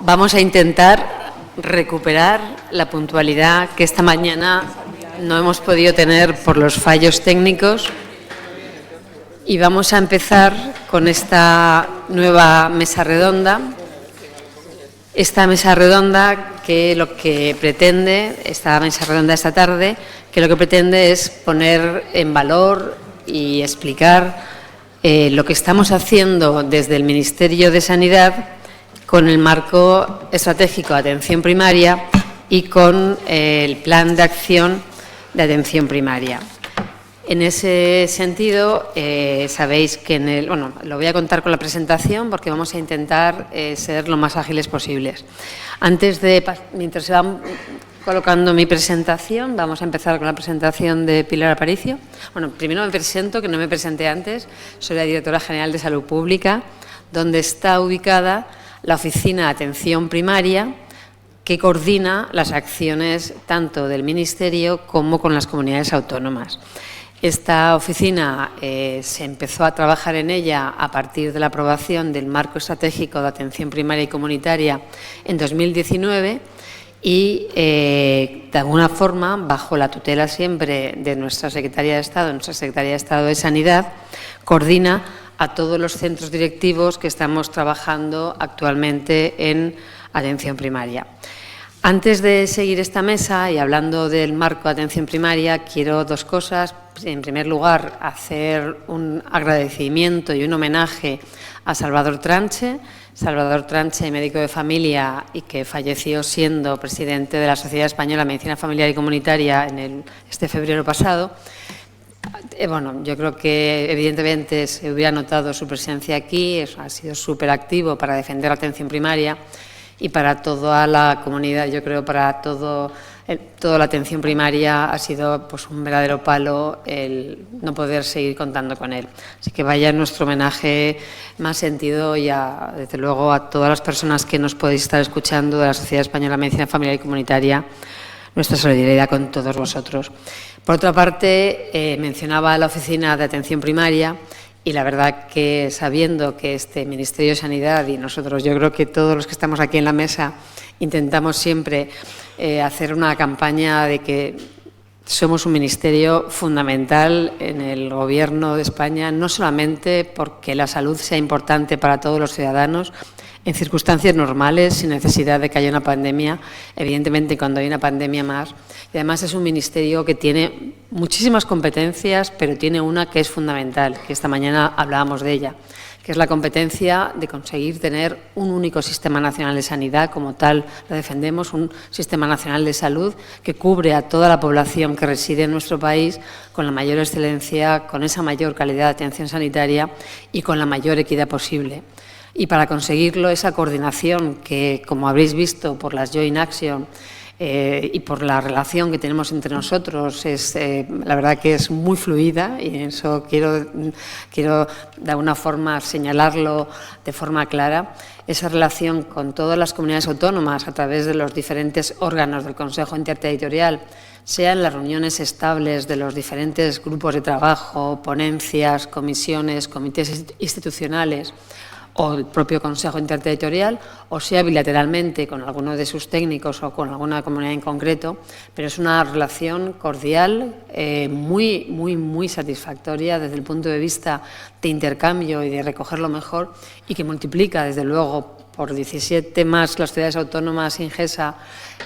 Vamos a intentar recuperar la puntualidad que esta mañana no hemos podido tener por los fallos técnicos y vamos a empezar con esta nueva mesa redonda. Esta mesa redonda que lo que pretende, esta mesa redonda esta tarde, que lo que pretende es poner en valor y explicar lo que estamos haciendo desde el Ministerio de Sanidad con el marco estratégico de atención primaria y con el plan de acción de atención primaria. En ese sentido, sabéis que lo voy a contar con la presentación porque vamos a intentar ser lo más ágiles posibles. Mientras se va colocando mi presentación, vamos a empezar con la presentación de Pilar Aparicio. Bueno, primero me presento, que no me presenté antes. Soy la Directora General de Salud Pública, donde está ubicada la Oficina de Atención Primaria, que coordina las acciones tanto del Ministerio como con las comunidades autónomas. Esta oficina se empezó a trabajar en ella a partir de la aprobación del Marco Estratégico de Atención Primaria y Comunitaria en 2019 y, de alguna forma, bajo la tutela siempre de nuestra Secretaría de Estado de Sanidad, coordina a todos los centros directivos que estamos trabajando actualmente en atención primaria. Antes de seguir esta mesa y hablando del marco de atención primaria, quiero dos cosas. En primer lugar, hacer un agradecimiento y un homenaje a Salvador Tranche. Salvador Tranche, médico de familia y que falleció siendo presidente de la Sociedad Española de Medicina Familiar y Comunitaria este febrero pasado. Bueno, yo creo que evidentemente se hubiera notado su presencia aquí, ha sido súper activo para defender la atención primaria y para toda la comunidad, yo creo para toda la atención primaria ha sido pues un verdadero palo el no poder seguir contando con él. Así que vaya nuestro homenaje más sentido y desde luego a todas las personas que nos podéis estar escuchando de la Sociedad Española de Medicina Familiar y Comunitaria, nuestra solidaridad con todos vosotros. Por otra parte, mencionaba la Oficina de Atención Primaria y la verdad que sabiendo que este Ministerio de Sanidad y nosotros, yo creo que todos los que estamos aquí en la mesa, intentamos siempre hacer una campaña de que somos un ministerio fundamental en el Gobierno de España, no solamente porque la salud sea importante para todos los ciudadanos, en circunstancias normales, sin necesidad de que haya una pandemia, evidentemente cuando hay una pandemia más. Y además es un ministerio que tiene muchísimas competencias, pero tiene una que es fundamental, que esta mañana hablábamos de ella, que es la competencia de conseguir tener un único Sistema Nacional de Sanidad, como tal lo defendemos, un Sistema Nacional de Salud que cubre a toda la población que reside en nuestro país con la mayor excelencia, con esa mayor calidad de atención sanitaria y con la mayor equidad posible. Y para conseguirlo, esa coordinación que, como habréis visto por las Joint Action y por la relación que tenemos entre nosotros, la verdad que es muy fluida y eso quiero de alguna forma señalarlo de forma clara. Esa relación con todas las comunidades autónomas a través de los diferentes órganos del Consejo Interterritorial, sean las reuniones estables de los diferentes grupos de trabajo, ponencias, comisiones, comités institucionales, o el propio Consejo Interterritorial, o sea bilateralmente con alguno de sus técnicos o con alguna comunidad en concreto, pero es una relación cordial, muy satisfactoria desde el punto de vista de intercambio y de recoger lo mejor y que multiplica, desde luego, por 17 más las ciudades autónomas Ingesa,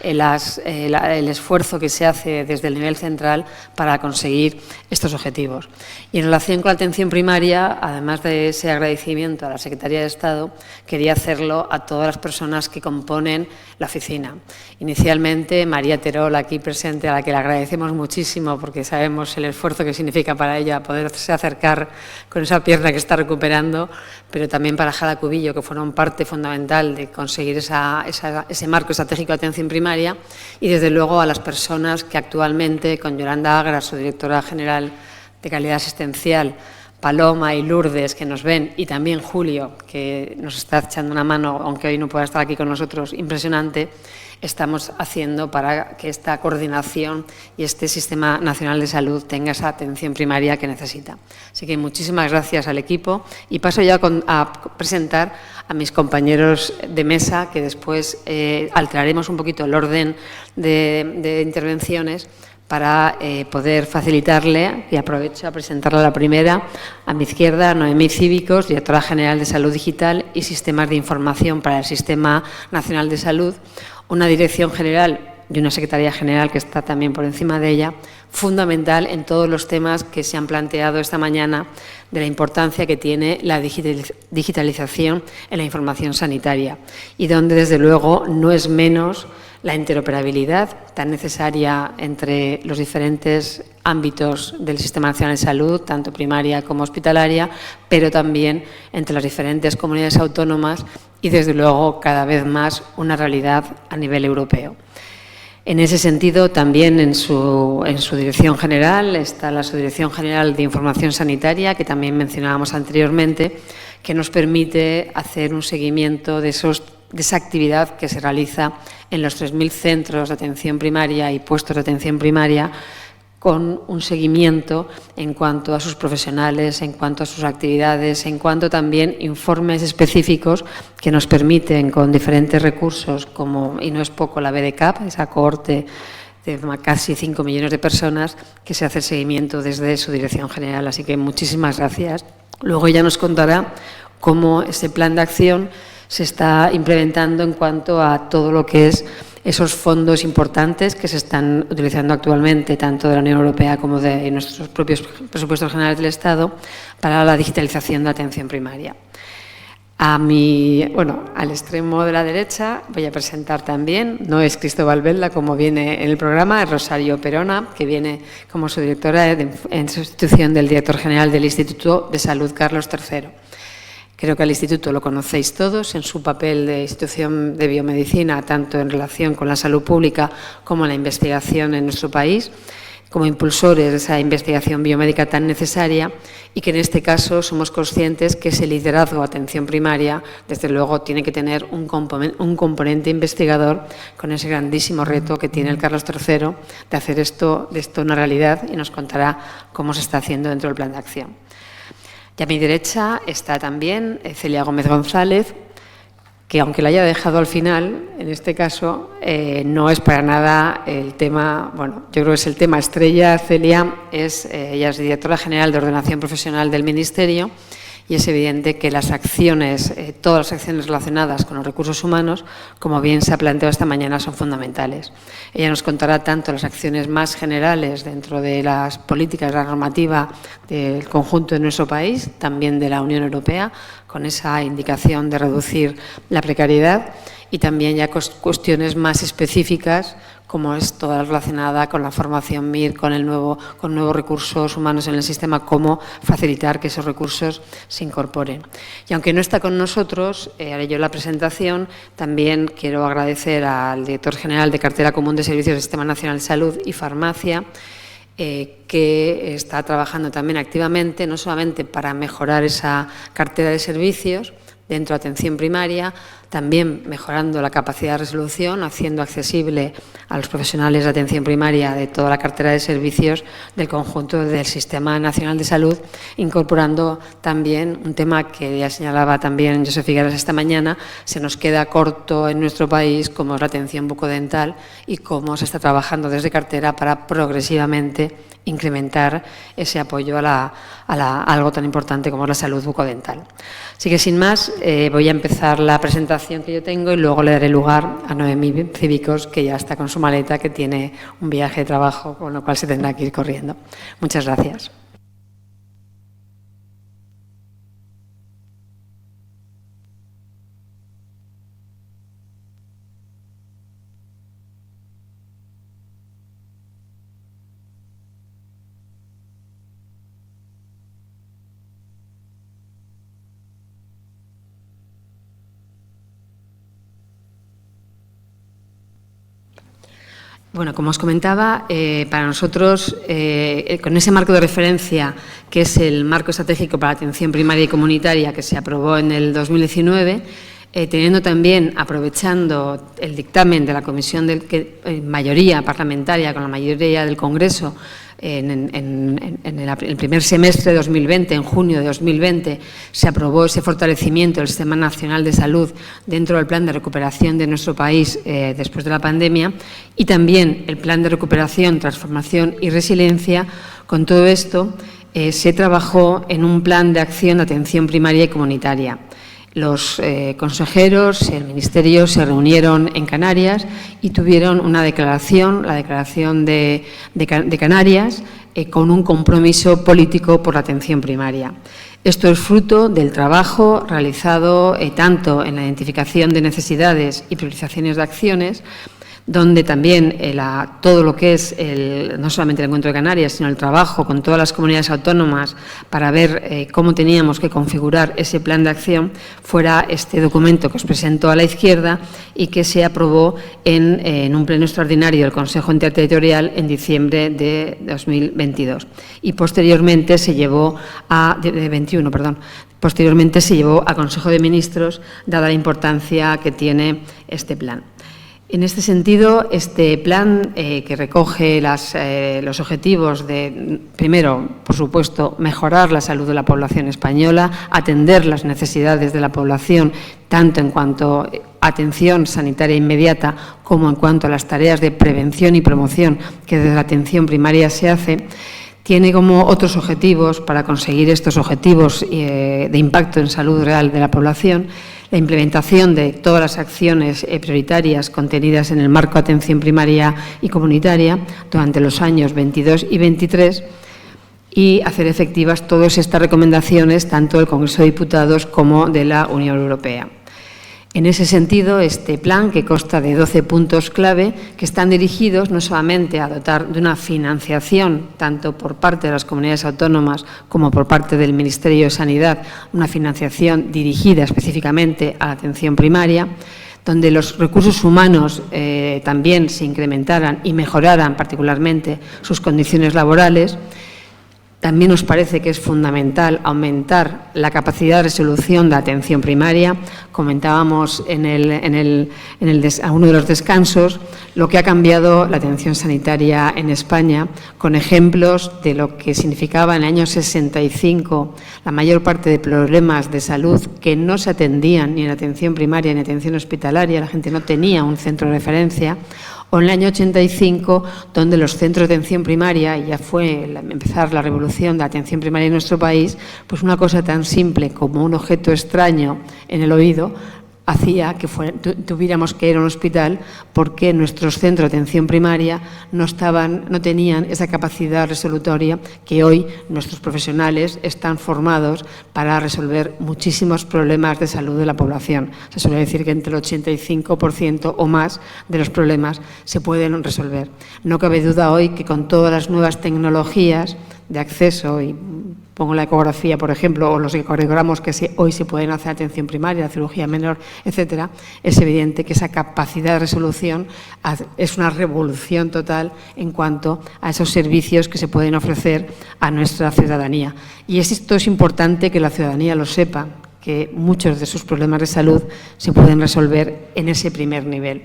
el esfuerzo que se hace desde el nivel central para conseguir estos objetivos. Y en relación con la atención primaria, además de ese agradecimiento a la Secretaría de Estado, quería hacerlo a todas las personas que componen la oficina. Inicialmente, María Terol, aquí presente, a la que le agradecemos muchísimo porque sabemos el esfuerzo que significa para ella poderse acercar con esa pierna que está recuperando, pero también para Jara Cubillo, que fueron parte fundamental de conseguir ese marco estratégico de atención primaria, y desde luego a las personas que actualmente, con Yolanda Agra, su directora general de calidad asistencial, Paloma y Lourdes, que nos ven, y también Julio, que nos está echando una mano, aunque hoy no pueda estar aquí con nosotros, impresionante, estamos haciendo para que esta coordinación y este Sistema Nacional de Salud tenga esa atención primaria que necesita. Así que muchísimas gracias al equipo y paso ya a presentar a mis compañeros de mesa, que después alteraremos un poquito el orden de intervenciones para poder facilitarle, y aprovecho a presentarla a la primera, a mi izquierda, Noemí Cívicos, directora general de Salud Digital y Sistemas de Información para el Sistema Nacional de Salud, una dirección general y una secretaría general que está también por encima de ella, fundamental en todos los temas que se han planteado esta mañana de la importancia que tiene la digitalización en la información sanitaria y donde, desde luego, no es menos la interoperabilidad tan necesaria entre los diferentes ámbitos del Sistema Nacional de Salud, tanto primaria como hospitalaria, pero también entre las diferentes comunidades autónomas y, desde luego, cada vez más una realidad a nivel europeo. En ese sentido, también en su dirección general está la Subdirección General de Información Sanitaria, que también mencionábamos anteriormente, que nos permite hacer un seguimiento de esa actividad que se realiza en los 3.000 centros de atención primaria y puestos de atención primaria, con un seguimiento en cuanto a sus profesionales, en cuanto a sus actividades, en cuanto también informes específicos que nos permiten, con diferentes recursos, como, y no es poco, la BDCAP, esa cohorte de casi 5 millones de personas, que se hace el seguimiento desde su dirección general. Así que muchísimas gracias. Luego ella nos contará cómo ese plan de acción se está implementando en cuanto a todo lo que es esos fondos importantes que se están utilizando actualmente, tanto de la Unión Europea como de nuestros propios presupuestos generales del Estado, para la digitalización de la atención primaria. Al extremo de la derecha voy a presentar también, no es Cristóbal Velda, como viene en el programa, es Rosario Perona, que viene como su directora en sustitución del director general del Instituto de Salud Carlos III. Creo que al Instituto lo conocéis todos en su papel de institución de biomedicina, tanto en relación con la salud pública como la investigación en nuestro país, como impulsores de esa investigación biomédica tan necesaria, y que en este caso somos conscientes que ese liderazgo de atención primaria, desde luego, tiene que tener un componente investigador, con ese grandísimo reto que tiene el Carlos III de hacer de esto una realidad, y nos contará cómo se está haciendo dentro del plan de acción. Y a mi derecha está también Celia Gómez González, que aunque la haya dejado al final, en este caso no es para nada el tema, bueno, yo creo que es el tema estrella. Celia ella es directora general de Ordenación Profesional del Ministerio, y es evidente que las acciones, todas las acciones relacionadas con los recursos humanos, como bien se ha planteado esta mañana, son fundamentales. Ella nos contará tanto las acciones más generales dentro de las políticas, la normativa del conjunto de nuestro país, también de la Unión Europea, con esa indicación de reducir la precariedad, y también ya cuestiones más específicas, como es toda la relacionada con la formación MIR, con nuevos recursos humanos en el sistema, cómo facilitar que esos recursos se incorporen. Y aunque no está con nosotros, haré yo la presentación, también quiero agradecer al director general de Cartera Común de Servicios del Sistema Nacional de Salud y Farmacia, que está trabajando también activamente, no solamente para mejorar esa cartera de servicios dentro de atención primaria, también mejorando la capacidad de resolución, haciendo accesible a los profesionales de atención primaria de toda la cartera de servicios del conjunto del Sistema Nacional de Salud, incorporando también un tema que ya señalaba también José Figueras esta mañana, se nos queda corto en nuestro país, como es la atención bucodental, y cómo se está trabajando desde cartera para progresivamente incrementar ese apoyo a algo tan importante como es la salud bucodental. Así que, sin más, voy a empezar la presentación que yo tengo y luego le daré lugar a Noemí Cívicos, que ya está con su maleta, que tiene un viaje de trabajo, con lo cual se tendrá que ir corriendo. Muchas gracias. Bueno, como os comentaba, para nosotros, con ese marco de referencia, que es el Marco Estratégico para la Atención Primaria y Comunitaria, que se aprobó en el 2019, teniendo también, aprovechando el dictamen de la Comisión de mayoría parlamentaria, con la mayoría del Congreso, en el primer semestre de 2020, en junio de 2020, se aprobó ese fortalecimiento del Sistema Nacional de Salud dentro del Plan de Recuperación de nuestro país después de la pandemia, y también el Plan de Recuperación, Transformación y Resiliencia. Con todo esto, se trabajó en un plan de acción de atención primaria y comunitaria. Los consejeros y el Ministerio se reunieron en Canarias y tuvieron una declaración, la declaración de Canarias, con un compromiso político por la atención primaria. Esto es fruto del trabajo realizado tanto en la identificación de necesidades y priorizaciones de acciones, donde también todo lo que es no solamente el Encuentro de Canarias, sino el trabajo con todas las comunidades autónomas para ver cómo teníamos que configurar ese plan de acción, fuera este documento que os presento a la izquierda y que se aprobó en un pleno extraordinario del Consejo Interterritorial en diciembre de 2022 y posteriormente se llevó Posteriormente se llevó a Consejo de Ministros, dada la importancia que tiene este plan. En este sentido, este plan que recoge los objetivos de, primero, por supuesto, mejorar la salud de la población española, atender las necesidades de la población, tanto en cuanto a atención sanitaria inmediata como en cuanto a las tareas de prevención y promoción que desde la atención primaria se hace, tiene como otros objetivos, para conseguir estos objetivos de impacto en salud real de la población, la implementación de todas las acciones prioritarias contenidas en el marco de atención primaria y comunitaria durante los años 22 y 23 y hacer efectivas todas estas recomendaciones tanto del Congreso de Diputados como de la Unión Europea. En ese sentido, este plan, que consta de 12 puntos clave, que están dirigidos no solamente a dotar de una financiación, tanto por parte de las comunidades autónomas como por parte del Ministerio de Sanidad, una financiación dirigida específicamente a la atención primaria, donde los recursos humanos también se incrementaran y mejoraran particularmente sus condiciones laborales. También nos parece que es fundamental aumentar la capacidad de resolución de atención primaria. Comentábamos en uno de los descansos lo que ha cambiado la atención sanitaria en España, con ejemplos de lo que significaba en el año 65 la mayor parte de problemas de salud que no se atendían ni en atención primaria ni en atención hospitalaria, la gente no tenía un centro de referencia. O en el año 85, donde los centros de atención primaria, y ya fue empezar la revolución de la atención primaria en nuestro país, pues una cosa tan simple como un objeto extraño en el oído hacía que tuviéramos que ir a un hospital porque nuestros centros de atención primaria no tenían esa capacidad resolutoria que hoy nuestros profesionales están formados para resolver muchísimos problemas de salud de la población. Se suele decir que entre el 85% o más de los problemas se pueden resolver. No cabe duda hoy que con todas las nuevas tecnologías de acceso, y pongo la ecografía, por ejemplo, o los ecocardiogramos que hoy se pueden hacer atención primaria, la cirugía menor, etcétera, es evidente que esa capacidad de resolución es una revolución total en cuanto a esos servicios que se pueden ofrecer a nuestra ciudadanía. Y esto es importante que la ciudadanía lo sepa, que muchos de sus problemas de salud se pueden resolver en ese primer nivel.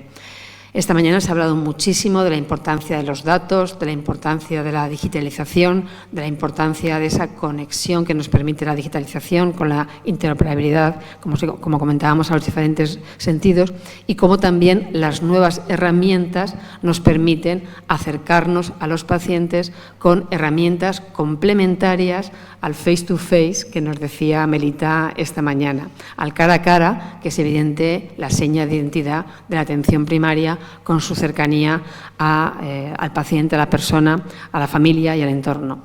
Esta mañana se ha hablado muchísimo de la importancia de los datos, de la importancia de la digitalización, de la importancia de esa conexión que nos permite la digitalización con la interoperabilidad, como comentábamos, a los diferentes sentidos, y cómo también las nuevas herramientas nos permiten acercarnos a los pacientes con herramientas complementarias al face-to-face que nos decía Melita esta mañana, al cara a cara, que es evidente la seña de identidad de la atención primaria con su cercanía al paciente, a la persona, a la familia y al entorno.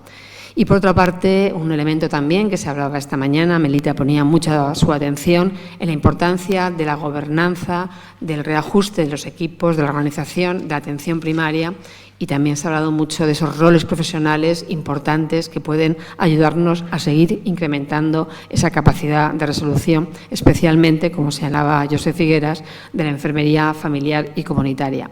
Y por otra parte, un elemento también que se hablaba esta mañana, Melita ponía mucha su atención en la importancia de la gobernanza, del reajuste de los equipos, de la organización, de la atención primaria, y también se ha hablado mucho de esos roles profesionales importantes que pueden ayudarnos a seguir incrementando esa capacidad de resolución, especialmente, como señalaba José Figueras, de la enfermería familiar y comunitaria.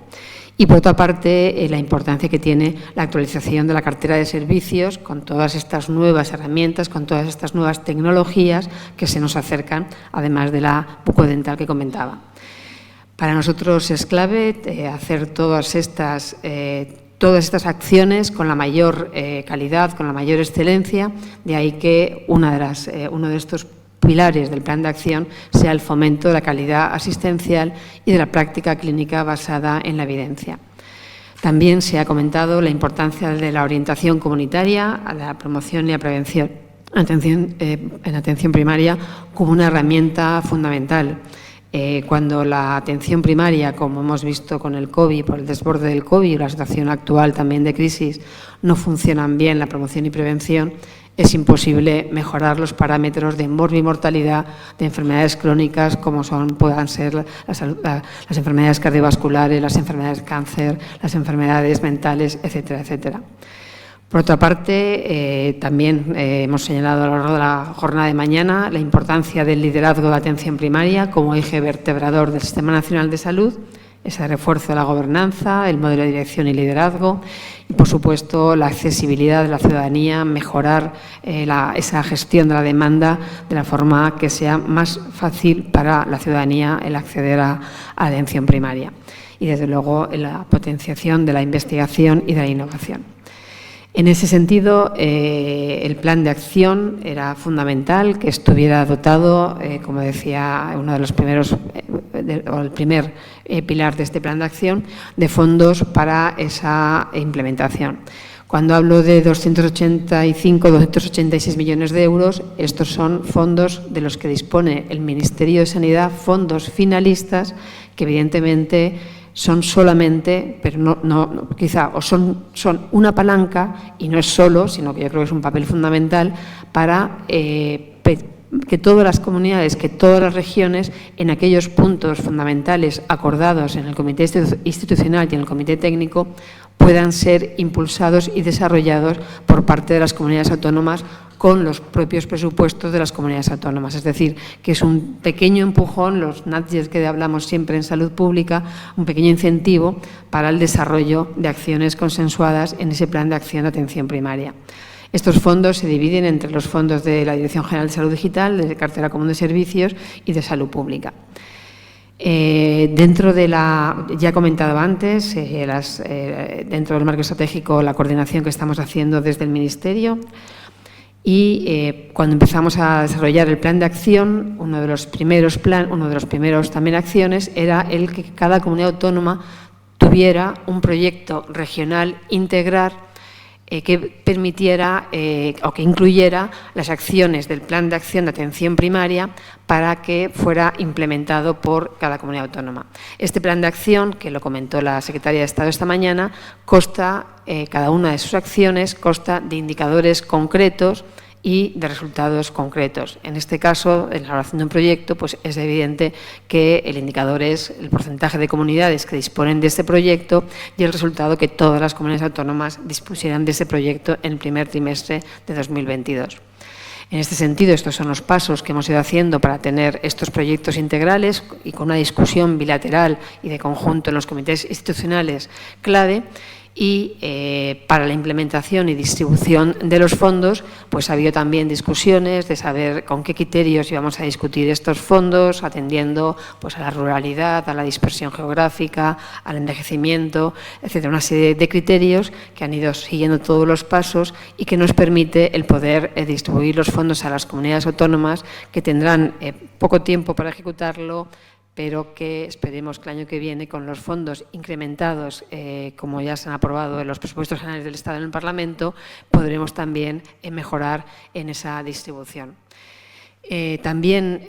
Y, por otra parte, la importancia que tiene la actualización de la cartera de servicios con todas estas nuevas herramientas, con todas estas nuevas tecnologías que se nos acercan, además de la bucodental que comentaba. Para nosotros es clave hacer todas estas acciones con la mayor calidad, con la mayor excelencia, de ahí que uno de estos pilares del plan de acción sea el fomento de la calidad asistencial y de la práctica clínica basada en la evidencia. También se ha comentado la importancia de la orientación comunitaria, a la promoción y la prevención en atención primaria como una herramienta fundamental. Cuando la atención primaria, como hemos visto con el COVID, por el desborde del COVID y la situación actual también de crisis, no funcionan bien la promoción y prevención, es imposible mejorar los parámetros de morbimortalidad de enfermedades crónicas como puedan ser las enfermedades cardiovasculares, las enfermedades de cáncer, las enfermedades mentales, etcétera, etcétera. Por otra parte, también hemos señalado a lo largo de la jornada de mañana la importancia del liderazgo de atención primaria como eje vertebrador del Sistema Nacional de Salud, ese refuerzo de la gobernanza, el modelo de dirección y liderazgo y, por supuesto, la accesibilidad de la ciudadanía, mejorar esa gestión de la demanda de la forma que sea más fácil para la ciudadanía el acceder a la atención primaria y, desde luego, la potenciación de la investigación y de la innovación. En ese sentido, el plan de acción era fundamental que estuviera dotado, como decía, uno de los primeros, o el primer pilar de este plan de acción, de fondos para esa implementación. Cuando hablo de 286 millones de euros, estos son fondos de los que dispone el Ministerio de Sanidad, fondos finalistas que evidentemente son solamente, pero son una palanca y no es solo, sino que yo creo que es un papel fundamental para que todas las comunidades, que todas las regiones, en aquellos puntos fundamentales acordados en el Comité Institucional y en el Comité Técnico, puedan ser impulsados y desarrollados por parte de las comunidades autónomas con los propios presupuestos de las comunidades autónomas. Es decir, que es un pequeño empujón, los nudges que hablamos siempre en salud pública, un pequeño incentivo para el desarrollo de acciones consensuadas en ese plan de acción de atención primaria. Estos fondos se dividen entre los fondos de la Dirección General de Salud Digital, de Cartera Común de Servicios y de Salud Pública. Dentro de ya he comentado antes, dentro del marco estratégico, la coordinación que estamos haciendo desde el Ministerio. Y cuando empezamos a desarrollar el plan de acción, uno de los primeros también acciones era el que cada comunidad autónoma tuviera un proyecto regional integral que permitiera o que incluyera las acciones del plan de acción de atención primaria para que fuera implementado por cada comunidad autónoma. Este plan de acción, que lo comentó la Secretaria de Estado esta mañana, cada una de sus acciones consta de indicadores concretos y de resultados concretos. En este caso, en la elaboración de un proyecto, pues es evidente que el indicador es el porcentaje de comunidades que disponen de este proyecto y el resultado que todas las comunidades autónomas dispusieran de ese proyecto en el primer trimestre de 2022. En este sentido, estos son los pasos que hemos ido haciendo para tener estos proyectos integrales y con una discusión bilateral y de conjunto en los comités institucionales clave. Y para la implementación y distribución de los fondos, pues ha habido también discusiones de saber con qué criterios íbamos a discutir estos fondos, atendiendo pues a la ruralidad, a la dispersión geográfica, al envejecimiento, etcétera, una serie de criterios que han ido siguiendo todos los pasos y que nos permite el poder distribuir los fondos a las comunidades autónomas que tendrán poco tiempo para ejecutarlo, pero que esperemos que el año que viene, con los fondos incrementados, como ya se han aprobado en los presupuestos generales del Estado en el Parlamento, podremos también mejorar en esa distribución. También,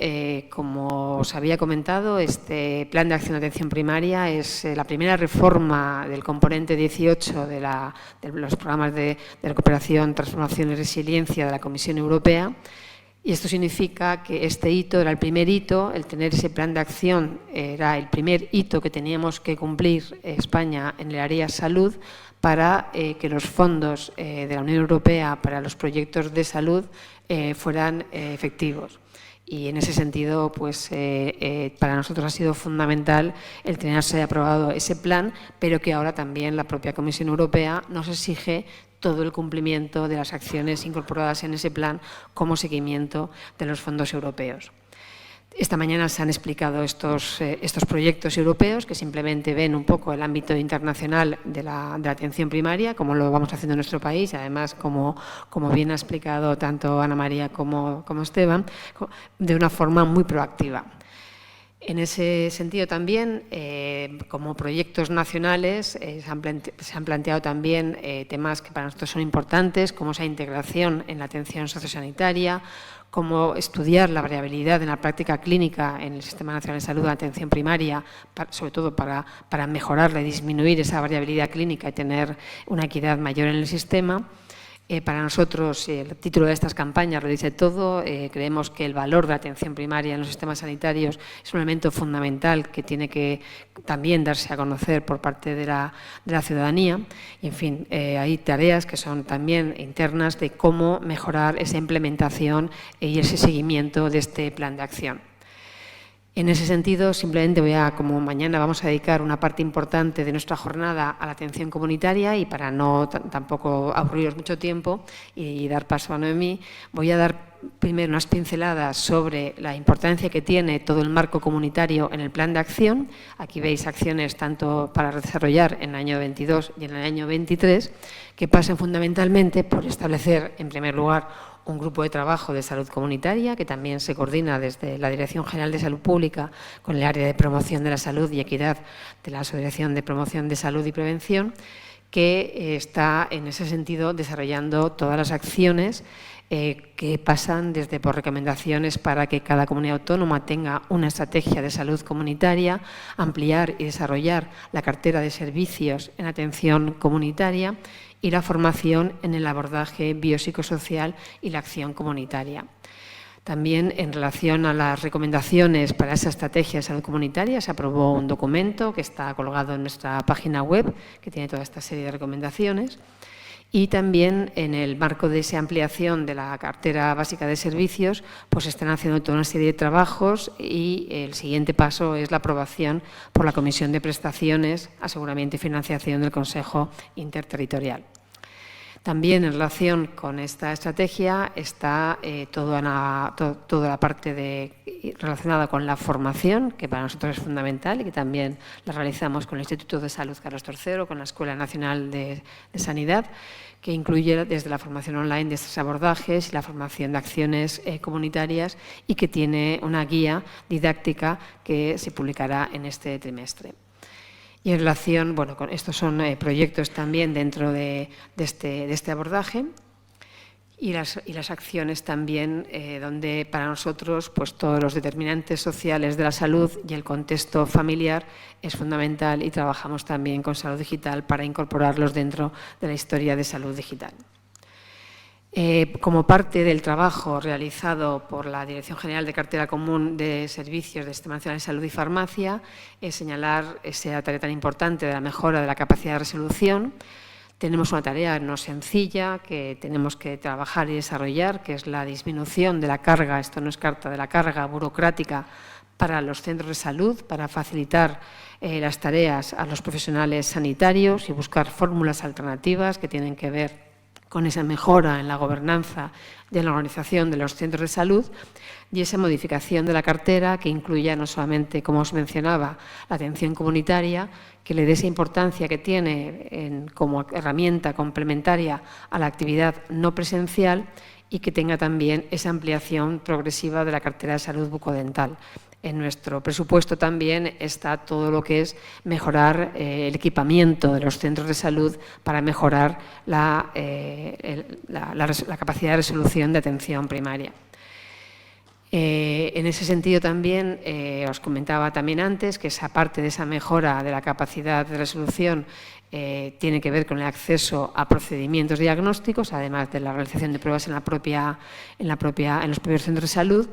como os había comentado, este Plan de Acción de Atención Primaria es la primera reforma del componente 18 de los programas de recuperación, transformación y resiliencia de la Comisión Europea. Y esto significa que este hito era el primer hito, el tener ese plan de acción era el primer hito que teníamos que cumplir España en el área salud para que los fondos de la Unión Europea para los proyectos de salud fueran efectivos. Y en ese sentido, pues para nosotros ha sido fundamental el tenerse aprobado ese plan, pero que ahora también la propia Comisión Europea nos exige todo el cumplimiento de las acciones incorporadas en ese plan como seguimiento de los fondos europeos. Esta mañana se han explicado estos proyectos europeos que simplemente ven un poco el ámbito internacional de la atención primaria, como lo vamos haciendo en nuestro país, y además, como bien ha explicado tanto Ana María como Esteban, de una forma muy proactiva. En ese sentido también, como proyectos nacionales, se han planteado también temas que para nosotros son importantes, como esa integración en la atención sociosanitaria, cómo estudiar la variabilidad en la práctica clínica en el Sistema Nacional de Salud de Atención Primaria, sobre todo para mejorarla y disminuir esa variabilidad clínica y tener una equidad mayor en el sistema. Para nosotros, el título de estas campañas lo dice todo. Creemos que el valor de la atención primaria en los sistemas sanitarios es un elemento fundamental que tiene que también darse a conocer por parte de la ciudadanía. Y, en fin, hay tareas que son también internas de cómo mejorar esa implementación y ese seguimiento de este plan de acción. En ese sentido, simplemente como mañana vamos a dedicar una parte importante de nuestra jornada a la atención comunitaria, y para no tampoco aburriros mucho tiempo y dar paso a Noemí, voy a dar primero unas pinceladas sobre la importancia que tiene todo el marco comunitario en el plan de acción. Aquí veis acciones tanto para desarrollar en el año 22 y en el año 23, que pasan fundamentalmente por establecer, en primer lugar, un grupo de trabajo de salud comunitaria que también se coordina desde la Dirección General de Salud Pública con el área de promoción de la salud y equidad de la Asociación de Promoción de Salud y Prevención, que está en ese sentido desarrollando todas las acciones que pasan desde por recomendaciones para que cada comunidad autónoma tenga una estrategia de salud comunitaria, ampliar y desarrollar la cartera de servicios en atención comunitaria y la formación en el abordaje biopsicosocial y la acción comunitaria. También, en relación a las recomendaciones para esa estrategia de salud comunitaria, se aprobó un documento que está colgado en nuestra página web, que tiene toda esta serie de recomendaciones. Y también, en el marco de esa ampliación de la cartera básica de servicios, pues están haciendo toda una serie de trabajos, y el siguiente paso es la aprobación por la Comisión de Prestaciones, Aseguramiento y Financiación del Consejo Interterritorial. También, en relación con esta estrategia, está toda la parte relacionada con la formación, que para nosotros es fundamental y que también la realizamos con el Instituto de Salud Carlos III, con la Escuela Nacional de Sanidad, que incluye desde la formación online de estos abordajes y la formación de acciones comunitarias, y que tiene una guía didáctica que se publicará en este trimestre. Y en relación, con estos son proyectos también dentro de este abordaje, y las acciones también donde para nosotros pues todos los determinantes sociales de la salud y el contexto familiar es fundamental, y trabajamos también con Salud Digital para incorporarlos dentro de la historia de salud digital. Como parte del trabajo realizado por la Dirección General de Cartera Común de Servicios del Sistema Nacional de Salud y Farmacia, señalar esa tarea tan importante de la mejora de la capacidad de resolución. Tenemos una tarea no sencilla que tenemos que trabajar y desarrollar, que es la disminución de la carga, esto no es carta, de la carga burocrática para los centros de salud, para facilitar las tareas a los profesionales sanitarios y buscar fórmulas alternativas que tienen que ver con esa mejora en la gobernanza de la organización de los centros de salud, y esa modificación de la cartera que incluya no solamente, como os mencionaba, la atención comunitaria, que le dé esa importancia que tiene como herramienta complementaria a la actividad no presencial, y que tenga también esa ampliación progresiva de la cartera de salud bucodental. En nuestro presupuesto también está todo lo que es mejorar el equipamiento de los centros de salud para mejorar la capacidad de resolución de atención primaria. En ese sentido también, os comentaba también antes que esa parte de esa mejora de la capacidad de resolución tiene que ver con el acceso a procedimientos diagnósticos, además de la realización de pruebas en los propios centros de salud,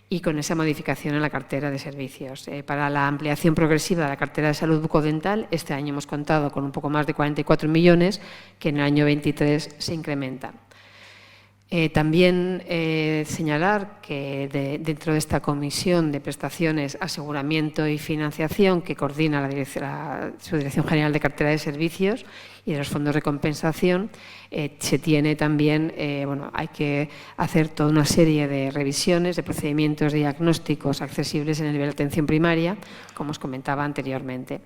y con esa modificación en la cartera de servicios. Para la ampliación progresiva de la cartera de salud bucodental, este año hemos contado con un poco más de 44 millones, que en el año 23 se incrementan. También señalar que dentro de esta comisión de prestaciones, aseguramiento y financiación que coordina la Subdirección General de Cartera de Servicios y de los fondos de compensación, se tiene también, hay que hacer toda una serie de revisiones de procedimientos diagnósticos accesibles en el nivel de atención primaria, como os comentaba anteriormente.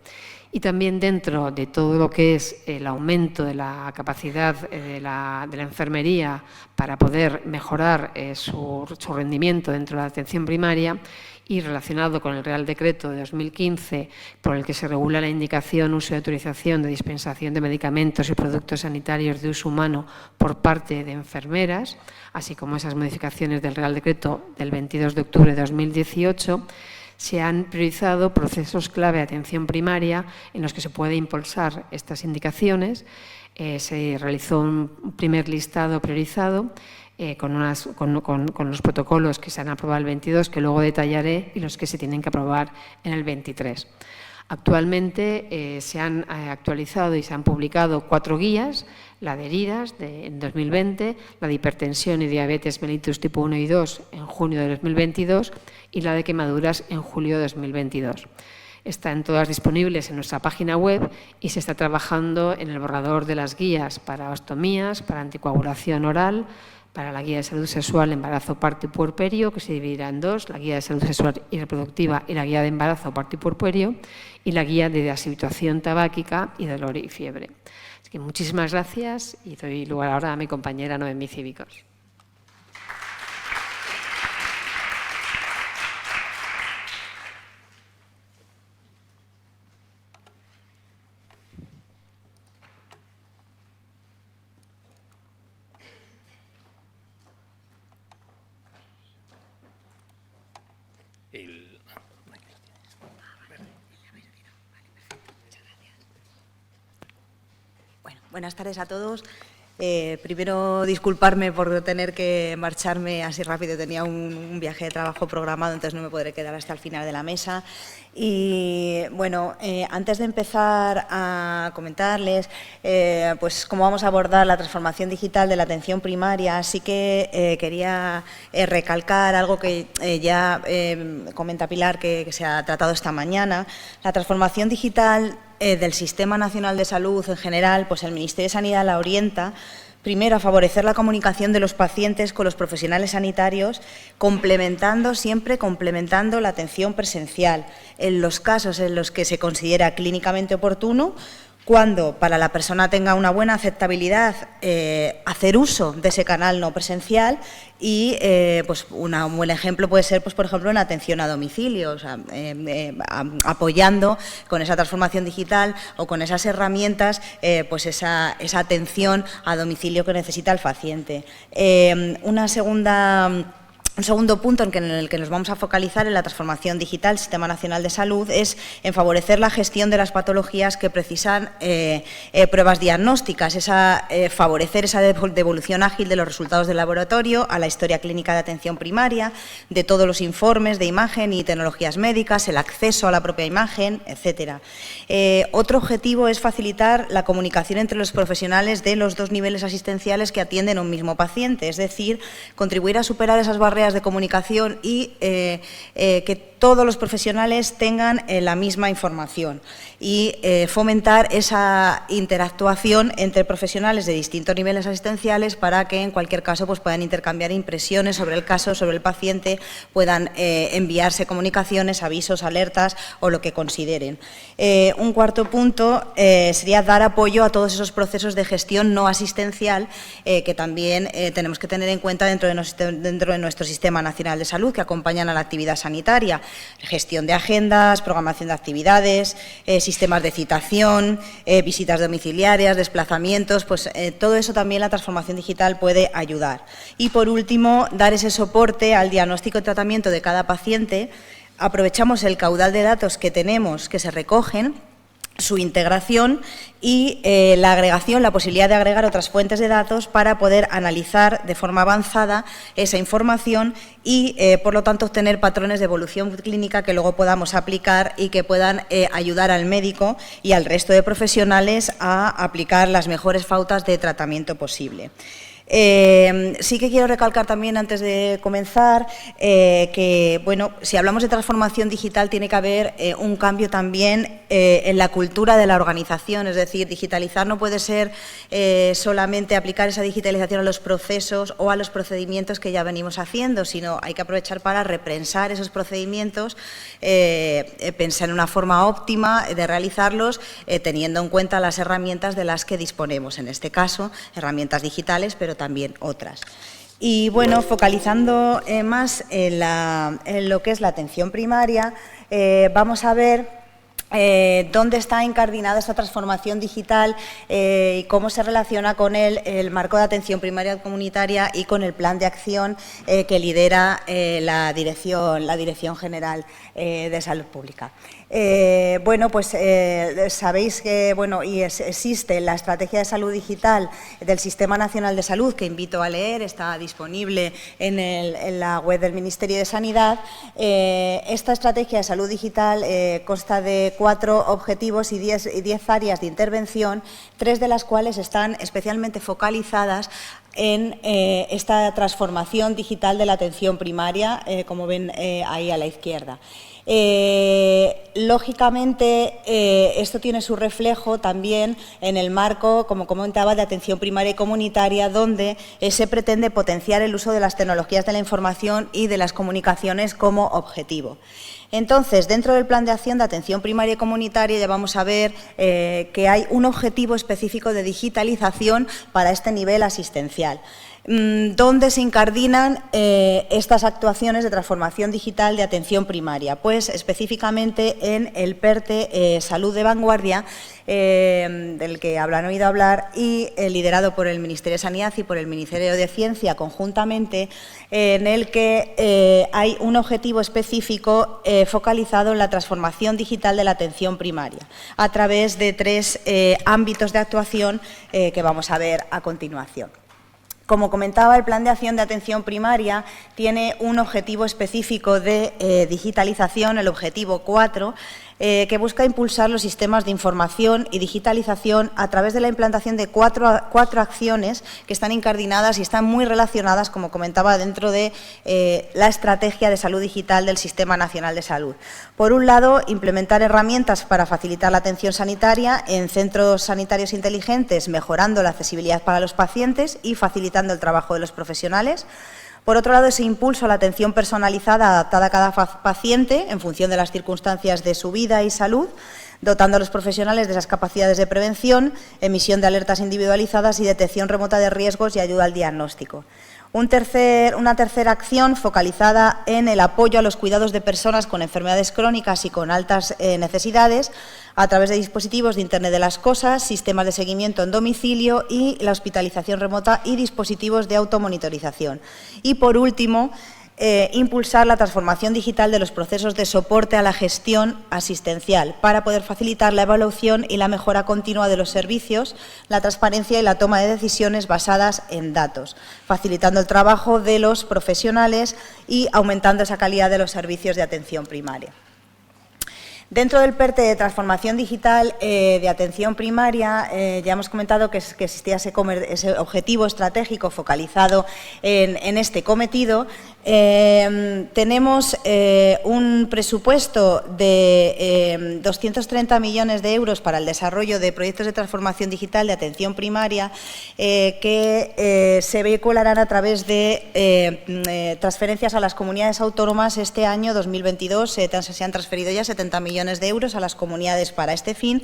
Y también dentro de todo lo que es el aumento de la capacidad de la enfermería para poder mejorar su rendimiento dentro de la atención primaria, y relacionado con el Real Decreto de 2015, por el que se regula la indicación, uso y autorización de dispensación de medicamentos y productos sanitarios de uso humano por parte de enfermeras, así como esas modificaciones del Real Decreto del 22 de octubre de 2018, se han priorizado procesos clave de atención primaria en los que se puede impulsar estas indicaciones. Se realizó un primer listado priorizado con los protocolos que se han aprobado el 22, que luego detallaré, y los que se tienen que aprobar en el 23. Actualmente se han actualizado y se han publicado 4 guías: la de heridas en 2020, la de hipertensión y diabetes mellitus tipo 1 y 2 en junio de 2022 y la de quemaduras en julio de 2022. Están todas disponibles en nuestra página web y se está trabajando en el borrador de las guías para ostomías, para anticoagulación oral, para la guía de salud sexual, embarazo, parto y puerperio, que se dividirá en 2, la guía de salud sexual y reproductiva y la guía de embarazo, parto y puerperio, y la guía de deshabituación tabáquica y dolor y fiebre. Así que muchísimas gracias y doy lugar ahora a mi compañera Noemí Cívicos. Buenas tardes a todos. Primero, disculparme por tener que marcharme así rápido. Tenía un viaje de trabajo programado, entonces no me podré quedar hasta el final de la mesa. Y bueno, antes de empezar a comentarles pues cómo vamos a abordar la transformación digital de la atención primaria, sí que quería recalcar algo que ya comenta Pilar, que se ha tratado esta mañana. La transformación digital del Sistema Nacional de Salud en general, pues el Ministerio de Sanidad la orienta primero a favorecer la comunicación de los pacientes con los profesionales sanitarios, siempre complementando la atención presencial en los casos en los que se considera clínicamente oportuno, cuando para la persona tenga una buena aceptabilidad hacer uso de ese canal no presencial y pues un buen ejemplo puede ser, pues, por ejemplo, en atención a domicilio, o sea, apoyando con esa transformación digital o con esas herramientas pues esa atención a domicilio que necesita el paciente. Un segundo punto en el que nos vamos a focalizar en la transformación digital del Sistema Nacional de Salud es en favorecer la gestión de las patologías que precisan pruebas diagnósticas, favorecer esa devolución ágil de los resultados del laboratorio a la historia clínica de atención primaria, de todos los informes de imagen y tecnologías médicas, el acceso a la propia imagen, etcétera. Otro objetivo es facilitar la comunicación entre los profesionales de los 2 niveles asistenciales que atienden a un mismo paciente, es decir, contribuir a superar esas barreras de comunicación y que todos los profesionales tengan la misma información y fomentar esa interactuación entre profesionales de distintos niveles asistenciales para que en cualquier caso pues puedan intercambiar impresiones sobre el caso, sobre el paciente, puedan enviarse comunicaciones, avisos, alertas o lo que consideren. Un cuarto punto sería dar apoyo a todos esos procesos de gestión no asistencial que también tenemos que tener en cuenta dentro de nuestro Sistema Nacional de Salud, que acompañan a la actividad sanitaria. Gestión de agendas, programación de actividades, sistemas de citación, visitas domiciliarias, desplazamientos, pues todo eso también la transformación digital puede ayudar. Y por último, dar ese soporte al diagnóstico y tratamiento de cada paciente. Aprovechamos el caudal de datos que tenemos, que se recogen, su integración y la agregación, la posibilidad de agregar otras fuentes de datos para poder analizar de forma avanzada esa información y, por lo tanto, obtener patrones de evolución clínica que luego podamos aplicar y que puedan ayudar al médico y al resto de profesionales a aplicar las mejores pautas de tratamiento posible. Sí que quiero recalcar también, antes de comenzar, que, bueno, si hablamos de transformación digital, tiene que haber un cambio también en la cultura de la organización. Es decir, digitalizar no puede ser solamente aplicar esa digitalización a los procesos o a los procedimientos que ya venimos haciendo, sino hay que aprovechar para repensar esos procedimientos, pensar en una forma óptima de realizarlos, teniendo en cuenta las herramientas de las que disponemos, en este caso, herramientas digitales, pero también otras. Y bueno, focalizando más en lo que es la atención primaria, vamos a ver dónde está incardinada esta transformación digital y cómo se relaciona con el marco de atención primaria comunitaria y con el plan de acción que lidera la Dirección General de Salud Pública. Bueno, pues sabéis que existe la Estrategia de Salud Digital del Sistema Nacional de Salud, que invito a leer, está disponible en la web del Ministerio de Sanidad. Esta Estrategia de Salud Digital consta de 4 objetivos y 10 áreas de intervención, 3 de las cuales están especialmente focalizadas en esta transformación digital de la atención primaria, como ven ahí a la izquierda. Lógicamente, esto tiene su reflejo también en el marco, como comentaba, de atención primaria y comunitaria, donde se pretende potenciar el uso de las tecnologías de la información y de las comunicaciones como objetivo. Entonces, dentro del plan de acción de atención primaria y comunitaria ya vamos a ver que hay un objetivo específico de digitalización para este nivel asistencial. ¿Dónde se incardinan estas actuaciones de transformación digital de atención primaria? Pues específicamente en el PERTE Salud de Vanguardia, del que habrán oído hablar, y liderado por el Ministerio de Sanidad y por el Ministerio de Ciencia conjuntamente, en el que hay un objetivo específico focalizado en la transformación digital de la atención primaria, a través de 3 ámbitos de actuación que vamos a ver a continuación. Como comentaba, el Plan de Acción de Atención Primaria tiene un objetivo específico de digitalización, el objetivo 4, que busca impulsar los sistemas de información y digitalización a través de la implantación de cuatro acciones que están incardinadas y están muy relacionadas, como comentaba, dentro de la estrategia de salud digital del Sistema Nacional de Salud. Por un lado, implementar herramientas para facilitar la atención sanitaria en centros sanitarios inteligentes, mejorando la accesibilidad para los pacientes y facilitando el trabajo de los profesionales. Por otro lado, ese impulso a la atención personalizada adaptada a cada paciente en función de las circunstancias de su vida y salud, dotando a los profesionales de esas capacidades de prevención, emisión de alertas individualizadas y detección remota de riesgos y ayuda al diagnóstico. Una tercera acción focalizada en el apoyo a los cuidados de personas con enfermedades crónicas y con altas necesidades a través de dispositivos de Internet de las Cosas, sistemas de seguimiento en domicilio y la hospitalización remota y dispositivos de automonitorización. Y, por último, impulsar la transformación digital de los procesos de soporte a la gestión asistencial para poder facilitar la evaluación y la mejora continua de los servicios, la transparencia y la toma de decisiones basadas en datos, facilitando el trabajo de los profesionales y aumentando esa calidad de los servicios de atención primaria. Dentro del PERTE de transformación digital de atención primaria, ya hemos comentado que existía ese objetivo estratégico focalizado en este cometido. Tenemos un presupuesto de 230 millones de euros para el desarrollo de proyectos de transformación digital de atención primaria que se vehicularán a través de transferencias a las comunidades autónomas. Este año 2022 se han transferido ya 70 millones de euros a las comunidades para este fin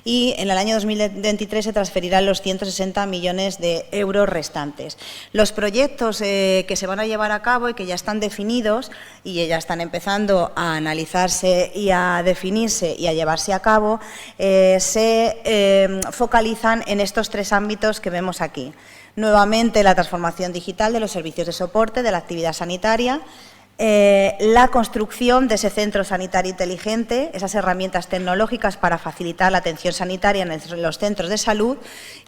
y en el año 2023 se transferirán los 160 millones de euros restantes. Los proyectos que se van a llevar a cabo y que ya están definidos y ya están empezando a analizarse y a definirse y a llevarse a cabo, se focalizan en estos 3 ámbitos que vemos aquí. Nuevamente, la transformación digital de los servicios de soporte de la actividad sanitaria, la construcción de ese centro sanitario inteligente, esas herramientas tecnológicas para facilitar la atención sanitaria en los centros de salud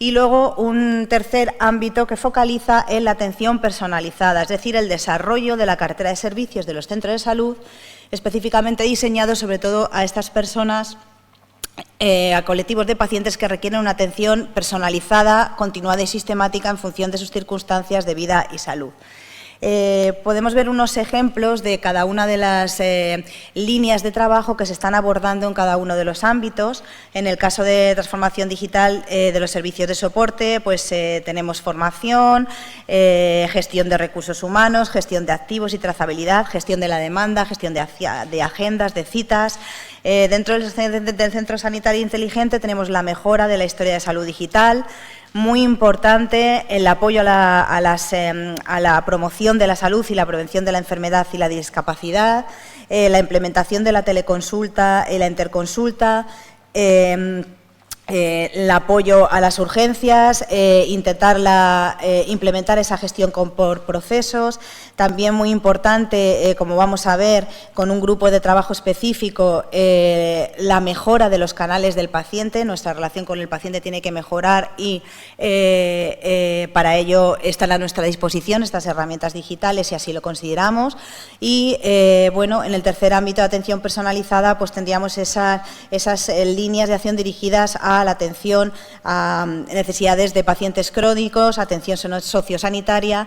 y luego un tercer ámbito que focaliza en la atención personalizada, es decir, el desarrollo de la cartera de servicios de los centros de salud, específicamente diseñados sobre todo a estas personas a colectivos de pacientes que requieren una atención personalizada, continuada y sistemática en función de sus circunstancias de vida y salud. Podemos ver unos ejemplos de cada una de las líneas de trabajo que se están abordando en cada uno de los ámbitos. En el caso de transformación digital de los servicios de soporte, pues tenemos formación, gestión de recursos humanos, gestión de activos y trazabilidad, gestión de la demanda, gestión de agendas, de citas. Dentro del Centro Sanitario Inteligente tenemos la mejora de la historia de salud digital. Muy importante el apoyo a la promoción de la salud y la prevención de la enfermedad y la discapacidad, la implementación de la teleconsulta y la interconsulta, el apoyo a las urgencias, intentar implementar esa gestión por procesos. También muy importante, como vamos a ver, con un grupo de trabajo específico, la mejora de los canales del paciente. Nuestra relación con el paciente tiene que mejorar y para ello están a nuestra disposición estas herramientas digitales, si así lo consideramos. Y, bueno, en el tercer ámbito de atención personalizada, pues tendríamos esas líneas de acción dirigidas a la atención a necesidades de pacientes crónicos, atención sociosanitaria,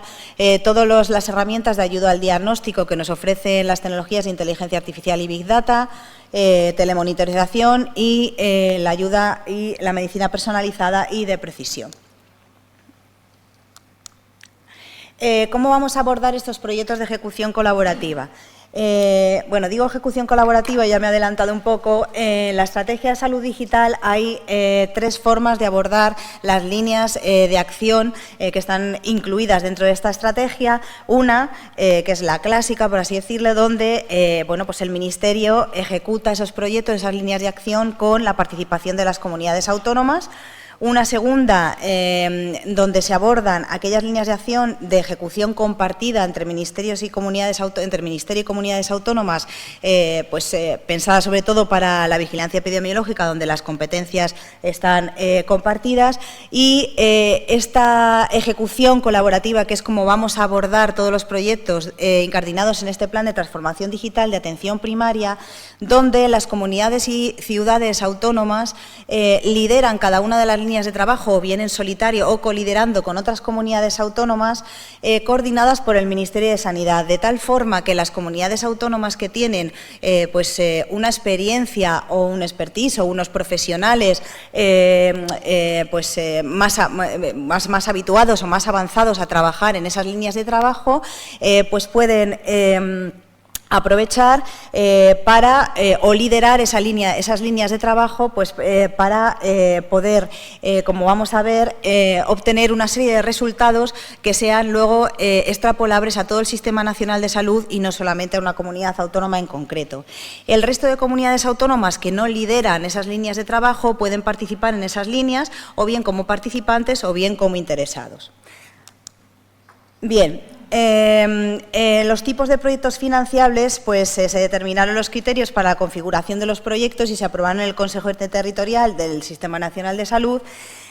todas las herramientas de ayuda al diagnóstico que nos ofrecen las tecnologías de inteligencia artificial y Big Data, telemonitorización y la ayuda y la medicina personalizada y de precisión. ¿Cómo vamos a abordar estos proyectos de ejecución colaborativa? Bueno, digo ejecución colaborativa, ya me he adelantado un poco. En la estrategia de salud digital hay tres formas de abordar las líneas de acción que están incluidas dentro de esta estrategia. Una, que es la clásica, por así decirlo, donde bueno, pues el Ministerio ejecuta esos proyectos, esas líneas de acción con la participación de las comunidades autónomas. Una segunda, donde se abordan aquellas líneas de acción de ejecución compartida entre ministerios y comunidades autónomas, pensadas sobre todo para la vigilancia epidemiológica, donde las competencias están compartidas. Y esta ejecución colaborativa, que es como vamos a abordar todos los proyectos incardinados en este plan de transformación digital de atención primaria, donde las comunidades y ciudades autónomas lideran cada una de las líneas de trabajo, o bien en solitario o coliderando con otras comunidades autónomas, coordinadas por el Ministerio de Sanidad, de tal forma que las comunidades autónomas que tienen una experiencia o un expertise o unos profesionales más habituados o más avanzados a trabajar en esas líneas de trabajo, pues pueden aprovechar o liderar esas líneas de trabajo, pues para poder, como vamos a ver, obtener una serie de resultados que sean luego extrapolables a todo el Sistema Nacional de Salud y no solamente a una comunidad autónoma en concreto. El resto de comunidades autónomas que no lideran esas líneas de trabajo pueden participar en esas líneas, o bien como participantes o bien como interesados. Bien. Los tipos de proyectos financiables, pues se determinaron los criterios para la configuración de los proyectos y se aprobaron en el Consejo Interterritorial del Sistema Nacional de Salud,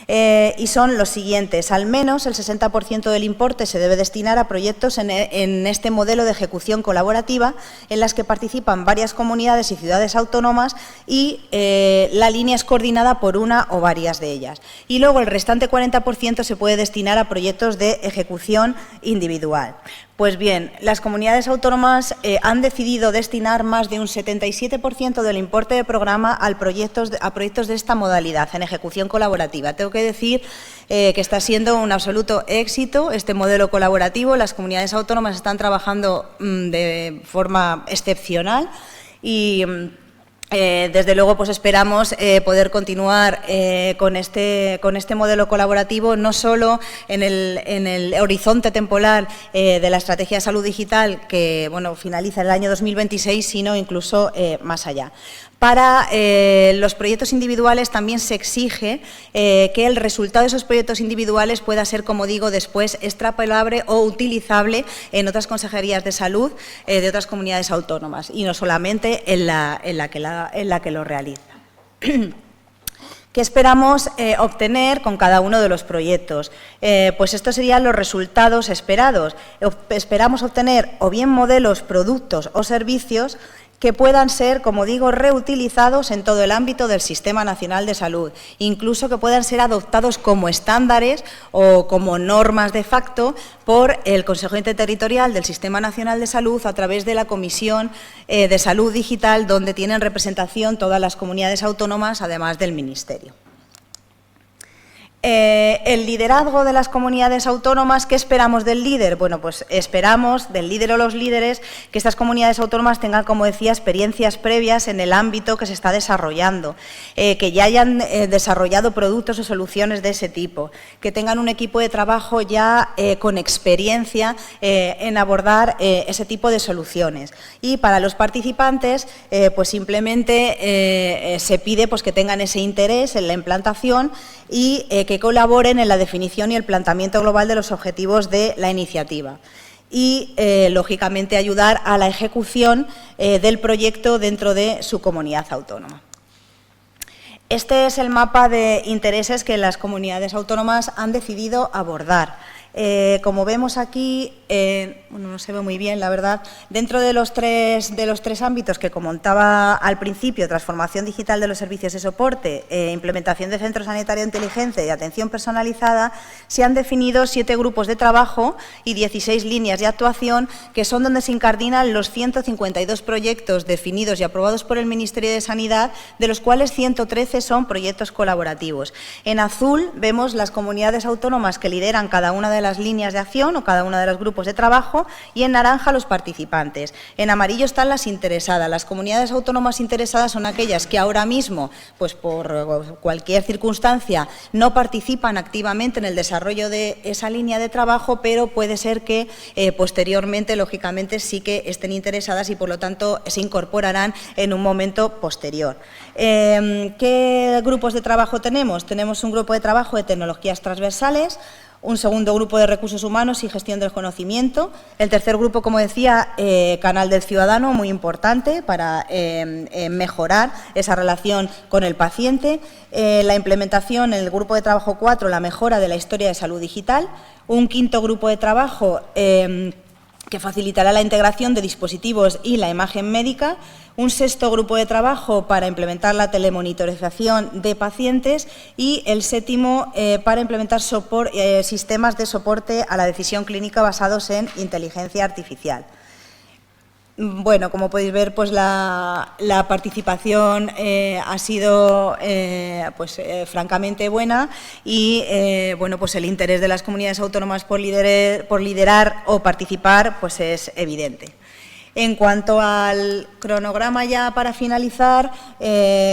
y son los siguientes. Al menos el 60% del importe se debe destinar a proyectos en este modelo de ejecución colaborativa, en las que participan varias comunidades y ciudades autónomas y la línea es coordinada por una o varias de ellas. Y luego el restante 40% se puede destinar a proyectos de ejecución individual. Pues bien, las comunidades autónomas han decidido destinar más de un 77% del importe de programa a proyectos de esta modalidad, en ejecución colaborativa. Tengo que decir que está siendo un absoluto éxito este modelo colaborativo. Las comunidades autónomas están trabajando de forma excepcional y desde luego, pues esperamos poder continuar con este modelo colaborativo, no solo en el horizonte temporal de la Estrategia de Salud Digital, que finaliza el año 2026, sino incluso más allá. Para los proyectos individuales también se exige que el resultado de esos proyectos individuales pueda ser, como digo, después extrapolable o utilizable en otras consejerías de salud de otras comunidades autónomas y no solamente en la que lo realiza. ¿Qué esperamos obtener con cada uno de los proyectos? Pues estos serían los resultados esperados. Esperamos obtener o bien modelos, productos o servicios que puedan ser, como digo, reutilizados en todo el ámbito del Sistema Nacional de Salud, incluso que puedan ser adoptados como estándares o como normas de facto por el Consejo Interterritorial del Sistema Nacional de Salud a través de la Comisión de Salud Digital, donde tienen representación todas las comunidades autónomas, además del Ministerio. El liderazgo de las comunidades autónomas, ¿qué esperamos del líder? Bueno, pues esperamos del líder o los líderes que estas comunidades autónomas tengan, como decía, experiencias previas en el ámbito que se está desarrollando, que ya hayan desarrollado productos o soluciones de ese tipo, que tengan un equipo de trabajo ya con experiencia en abordar ese tipo de soluciones. Y para los participantes, pues simplemente se pide pues, que tengan ese interés en la implantación y que colaboren en la definición y el planteamiento global de los objetivos de la iniciativa y, lógicamente, ayudar a la ejecución del proyecto dentro de su comunidad autónoma. Este es el mapa de intereses que las comunidades autónomas han decidido abordar. Como vemos aquí, bueno, no se ve muy bien, la verdad, dentro de los tres ámbitos que comentaba al principio, transformación digital de los servicios de soporte, implementación de centros sanitarios inteligentes y atención personalizada, se han definido 7 grupos de trabajo y 16 líneas de actuación, que son donde se incardinan los 152 proyectos definidos y aprobados por el Ministerio de Sanidad, de los cuales 113 son proyectos colaborativos. En azul vemos las comunidades autónomas que lideran cada una de las líneas de acción o cada uno de los grupos de trabajo, y en naranja los participantes. En amarillo están las interesadas. Las comunidades autónomas interesadas son aquellas que ahora mismo, pues por cualquier circunstancia, no participan activamente en el desarrollo de esa línea de trabajo, pero puede ser que posteriormente, lógicamente, sí que estén interesadas y, por lo tanto, se incorporarán en un momento posterior. ¿Qué grupos de trabajo tenemos? Tenemos un grupo de trabajo de tecnologías transversales, un segundo grupo de recursos humanos y gestión del conocimiento. El tercer grupo, como decía, canal del ciudadano, muy importante para mejorar esa relación con el paciente. La implementación en el grupo de trabajo 4, la mejora de la historia de salud digital. Un quinto grupo de trabajo que facilitará la integración de dispositivos y la imagen médica. Un sexto grupo de trabajo para implementar la telemonitorización de pacientes y el séptimo para implementar sistemas de soporte a la decisión clínica basados en inteligencia artificial. Bueno, como podéis ver, pues la participación ha sido francamente buena y bueno, pues el interés de las comunidades autónomas por liderar o participar pues es evidente. En cuanto al cronograma, ya para finalizar,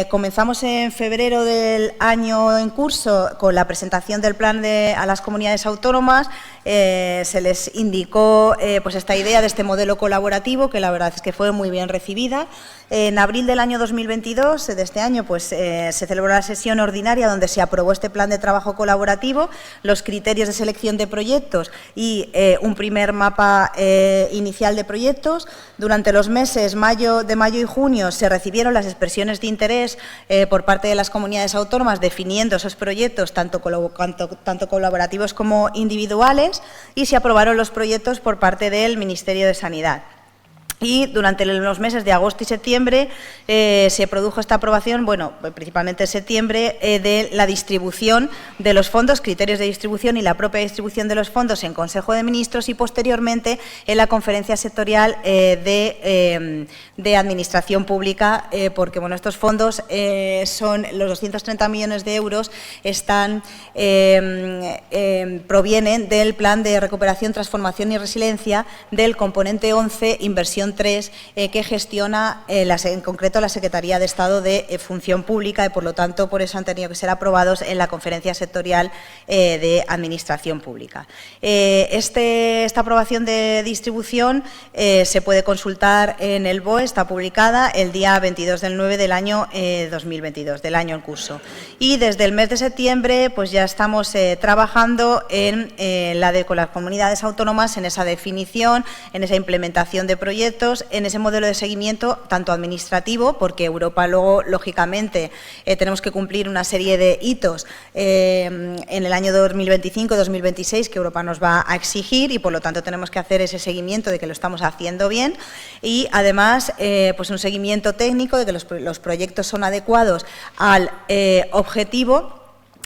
comenzamos en febrero del año en curso con la presentación del plan a las comunidades autónomas. Se les indicó pues esta idea de este modelo colaborativo, que la verdad es que fue muy bien recibida. En abril del año 2022, de este año, pues se celebró la sesión ordinaria donde se aprobó este plan de trabajo colaborativo, los criterios de selección de proyectos y un primer mapa inicial de proyectos. Durante los meses de mayo y junio se recibieron las expresiones de interés por parte de las comunidades autónomas, definiendo esos proyectos tanto colaborativos como individuales, y se aprobaron los proyectos por parte del Ministerio de Sanidad. Y durante los meses de agosto y septiembre se produjo esta aprobación, bueno, principalmente en septiembre, de la distribución de los fondos, criterios de distribución y la propia distribución de los fondos en Consejo de Ministros, y posteriormente en la Conferencia Sectorial de Administración Pública, porque bueno, estos fondos son los 230 millones de euros, provienen del Plan de Recuperación, Transformación y Resiliencia del componente 11, inversión 3, que gestiona en concreto la Secretaría de Estado de Función Pública, y por lo tanto por eso han tenido que ser aprobados en la Conferencia Sectorial de Administración Pública. Esta aprobación de distribución se puede consultar en el BOE, está publicada el día 22 del 9 del año 2022, del año en curso. Y desde el mes de septiembre pues ya estamos trabajando con las comunidades autónomas en esa definición, en esa implementación de proyectos, proyectos en ese modelo de seguimiento, tanto administrativo, porque Europa luego, lógicamente, tenemos que cumplir una serie de hitos en el año 2025-2026 que Europa nos va a exigir y, por lo tanto, tenemos que hacer ese seguimiento de que lo estamos haciendo bien y, además, pues un seguimiento técnico de que los proyectos son adecuados al objetivo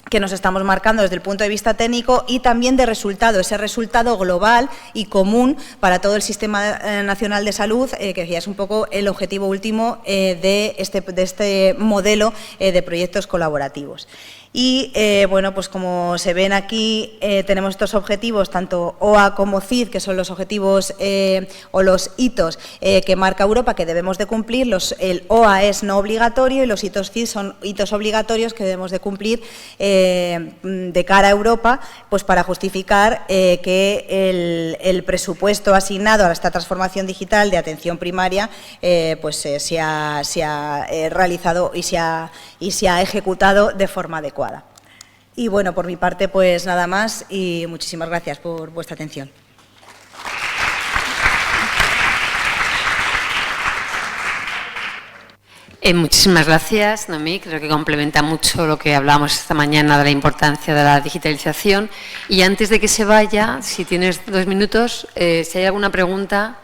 que nos estamos marcando desde el punto de vista técnico y también de resultado, ese resultado global y común para todo el Sistema Nacional de Salud, que ya es un poco el objetivo último de este modelo de proyectos colaborativos. Y, bueno, pues como se ven aquí, tenemos estos objetivos, tanto OA como CID, que son los objetivos o los hitos que marca Europa que debemos de cumplir. El OA es no obligatorio y los hitos CID son hitos obligatorios que debemos de cumplir de cara a Europa, pues para justificar que el presupuesto asignado a esta transformación digital de atención primaria pues se ha realizado y se ha ejecutado de forma adecuada. Y bueno, por mi parte, pues nada más y muchísimas gracias por vuestra atención. Muchísimas gracias, Noemí. Creo que complementa mucho lo que hablábamos esta mañana de la importancia de la digitalización. Y antes de que se vaya, si tienes 2 minutos, si hay alguna pregunta.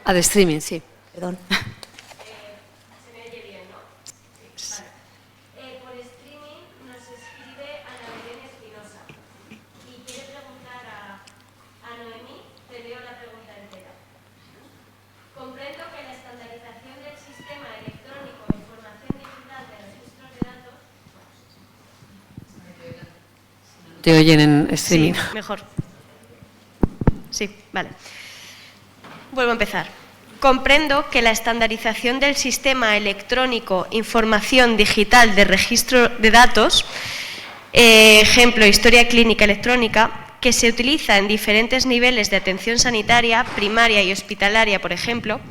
De streaming, sí. Perdón. Te oyen en streaming. Sí, mejor. Sí, vale. Vuelvo a empezar. Comprendo que la estandarización del sistema electrónico información digital de registro de datos, ejemplo, historia clínica electrónica, que se utiliza en diferentes niveles de atención sanitaria, primaria y hospitalaria, por ejemplo,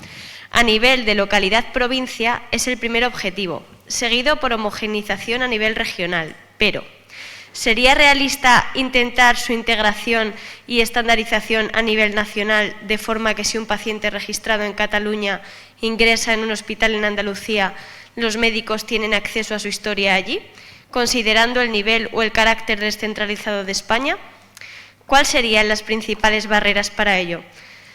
a nivel de localidad-provincia es el primer objetivo, seguido por homogeneización a nivel regional, pero ¿sería realista intentar su integración y estandarización a nivel nacional de forma que si un paciente registrado en Cataluña ingresa en un hospital en Andalucía, los médicos tienen acceso a su historia allí, considerando el nivel o el carácter descentralizado de España? ¿Cuáles serían las principales barreras para ello?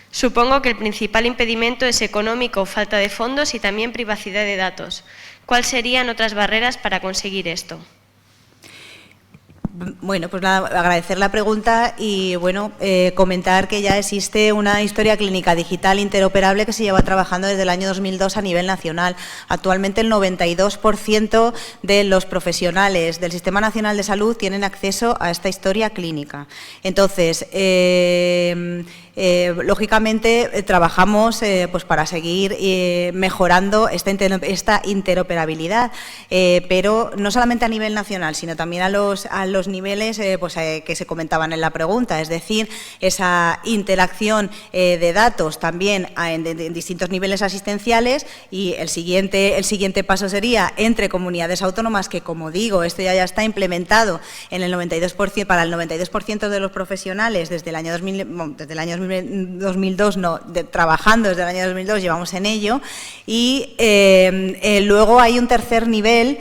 Supongo que el principal impedimento es económico, falta de fondos y también privacidad de datos. ¿Cuáles serían otras barreras para conseguir esto? Bueno, pues nada, agradecer la pregunta y bueno, comentar que ya existe una historia clínica digital interoperable que se lleva trabajando desde el año 2002 a nivel nacional. Actualmente el 92% de los profesionales del Sistema Nacional de Salud tienen acceso a esta historia clínica. Entonces, lógicamente trabajamos pues para seguir mejorando esta interoperabilidad, pero no solamente a nivel nacional, sino también a los niveles pues, que se comentaban en la pregunta, es decir, esa interacción de datos también en distintos niveles asistenciales y el siguiente paso sería entre comunidades autónomas, que como digo, esto ya está implementado en el 92%, para el 92% de los profesionales desde el año 2002, trabajando desde el año 2002, llevamos en ello, y luego hay un tercer nivel.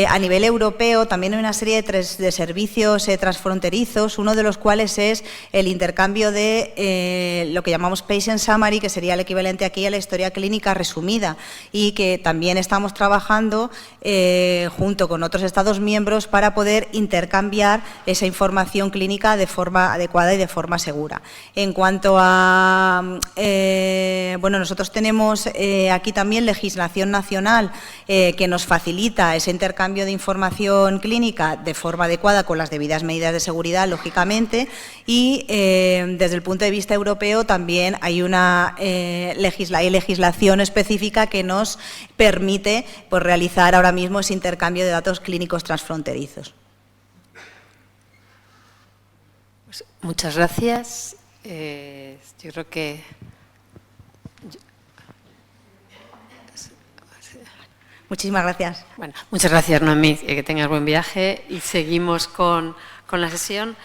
A nivel europeo también hay una serie de servicios transfronterizos, uno de los cuales es el intercambio de lo que llamamos Patient Summary, que sería el equivalente aquí a la historia clínica resumida, y que también estamos trabajando junto con otros Estados miembros para poder intercambiar esa información clínica de forma adecuada y de forma segura. En cuanto a, bueno, nosotros tenemos aquí también legislación nacional que nos facilita ese intercambio de información clínica de forma adecuada con las debidas medidas de seguridad, lógicamente, y desde el punto de vista europeo también hay una legislación específica que nos permite pues, realizar ahora mismo ese intercambio de datos clínicos transfronterizos. Pues muchas gracias. Yo creo que... Muchísimas gracias. Bueno, muchas gracias, Noemí, que tengas buen viaje y seguimos con la sesión.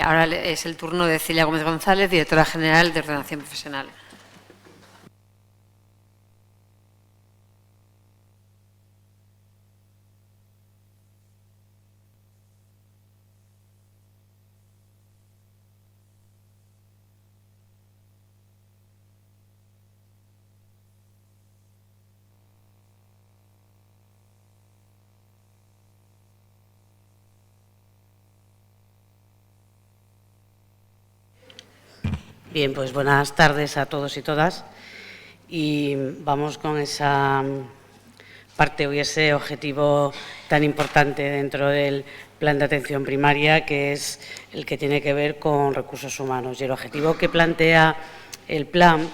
Ahora es el turno de Celia Gómez González, directora general de Ordenación Profesional. Bien, pues buenas tardes a todos y todas. Y vamos con esa parte o ese objetivo tan importante dentro del plan de atención primaria, que es el que tiene que ver con recursos humanos. Y el objetivo que plantea el plan,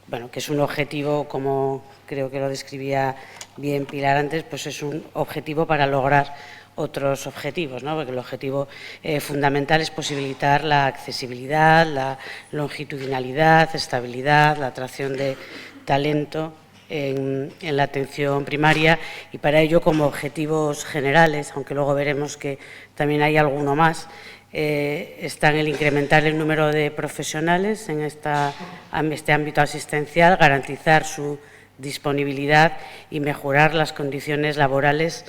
bueno, que es un objetivo, como creo que lo describía bien Pilar antes, pues es un objetivo para lograr otros objetivos, ¿no? Porque el objetivo fundamental es posibilitar la accesibilidad, la longitudinalidad, estabilidad, la atracción de talento en la atención primaria, y para ello, como objetivos generales, aunque luego veremos que también hay alguno más, están el incrementar el número de profesionales en este ámbito asistencial, garantizar su disponibilidad y mejorar las condiciones laborales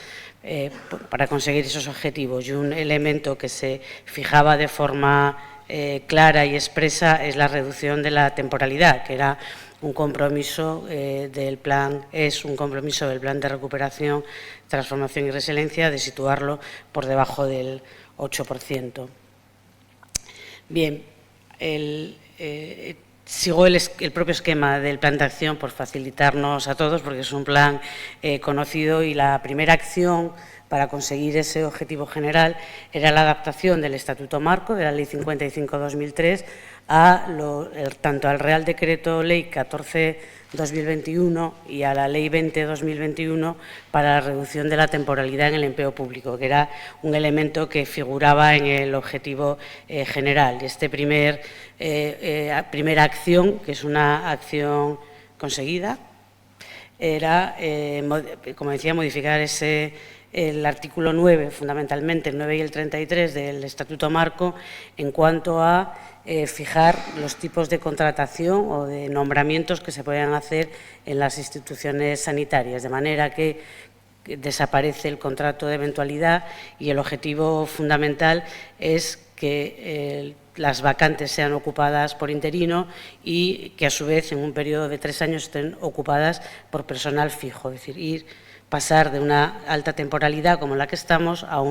para conseguir esos objetivos. Y un elemento que se fijaba de forma clara y expresa es la reducción de la temporalidad, que era un compromiso del plan, es un compromiso del Plan de Recuperación, Transformación y Resiliencia, de situarlo por debajo del 8%. Bien, sigo el propio esquema del plan de acción por facilitarnos a todos, porque es un plan conocido, y la primera acción para conseguir ese objetivo general era la adaptación del Estatuto Marco de la Ley 55/2003 tanto al Real Decreto Ley 14/2021 y a la Ley 20/2021 para la reducción de la temporalidad en el empleo público, que era un elemento que figuraba en el objetivo general. Y esta primera acción, que es una acción conseguida, era, como decía, modificar el artículo 9, fundamentalmente el 9 y el 33 del Estatuto Marco, en cuanto a fijar los tipos de contratación o de nombramientos que se puedan hacer en las instituciones sanitarias, de manera que desaparece el contrato de eventualidad, y el objetivo fundamental es que las vacantes sean ocupadas por interino y que, a su vez, en un periodo de 3 años estén ocupadas por personal fijo, es decir, pasar de una alta temporalidad como la que estamos a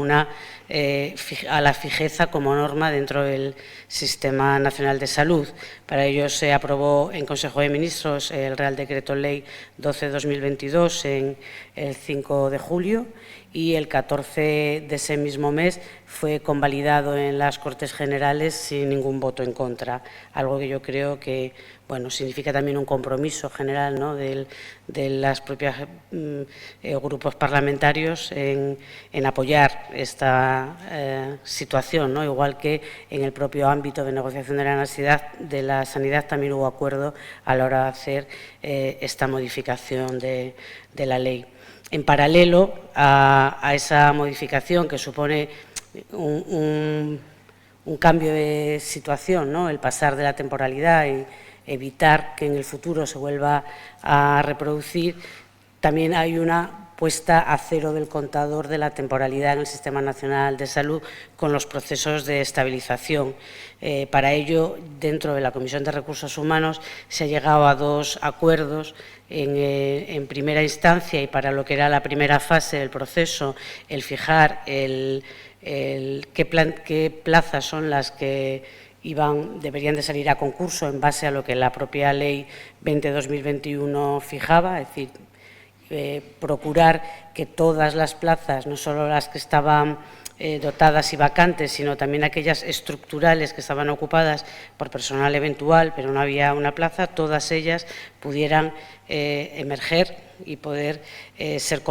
la fijeza como norma dentro del Sistema Nacional de Salud. Para ello se aprobó en Consejo de Ministros el Real Decreto Ley 12/2022 en el 5 de julio, y el 14 de ese mismo mes fue convalidado en las Cortes Generales sin ningún voto en contra, algo que yo creo que, bueno, significa también un compromiso general, ¿no?, de los propios grupos parlamentarios en apoyar esta situación, ¿no? Igual que en el propio ámbito de negociación de la sanidad también hubo acuerdo a la hora de hacer esta modificación de la ley. En paralelo a esa modificación, que supone un cambio de situación, ¿no?, el pasar de la temporalidad y evitar que en el futuro se vuelva a reproducir, también hay una puesta a cero del contador de la temporalidad en el Sistema Nacional de Salud con los procesos de estabilización. Para ello, dentro de la Comisión de Recursos Humanos se ha llegado a 2 acuerdos en primera instancia, y para lo que era la primera fase del proceso, el fijar qué plazas son las que deberían de salir a concurso en base a lo que la propia Ley 20/2021 fijaba, es decir, procurar que todas las plazas, no solo las que estaban dotadas y vacantes, sino también aquellas estructurales que estaban ocupadas por personal eventual, pero no había una plaza, todas ellas pudieran emerger y poder ser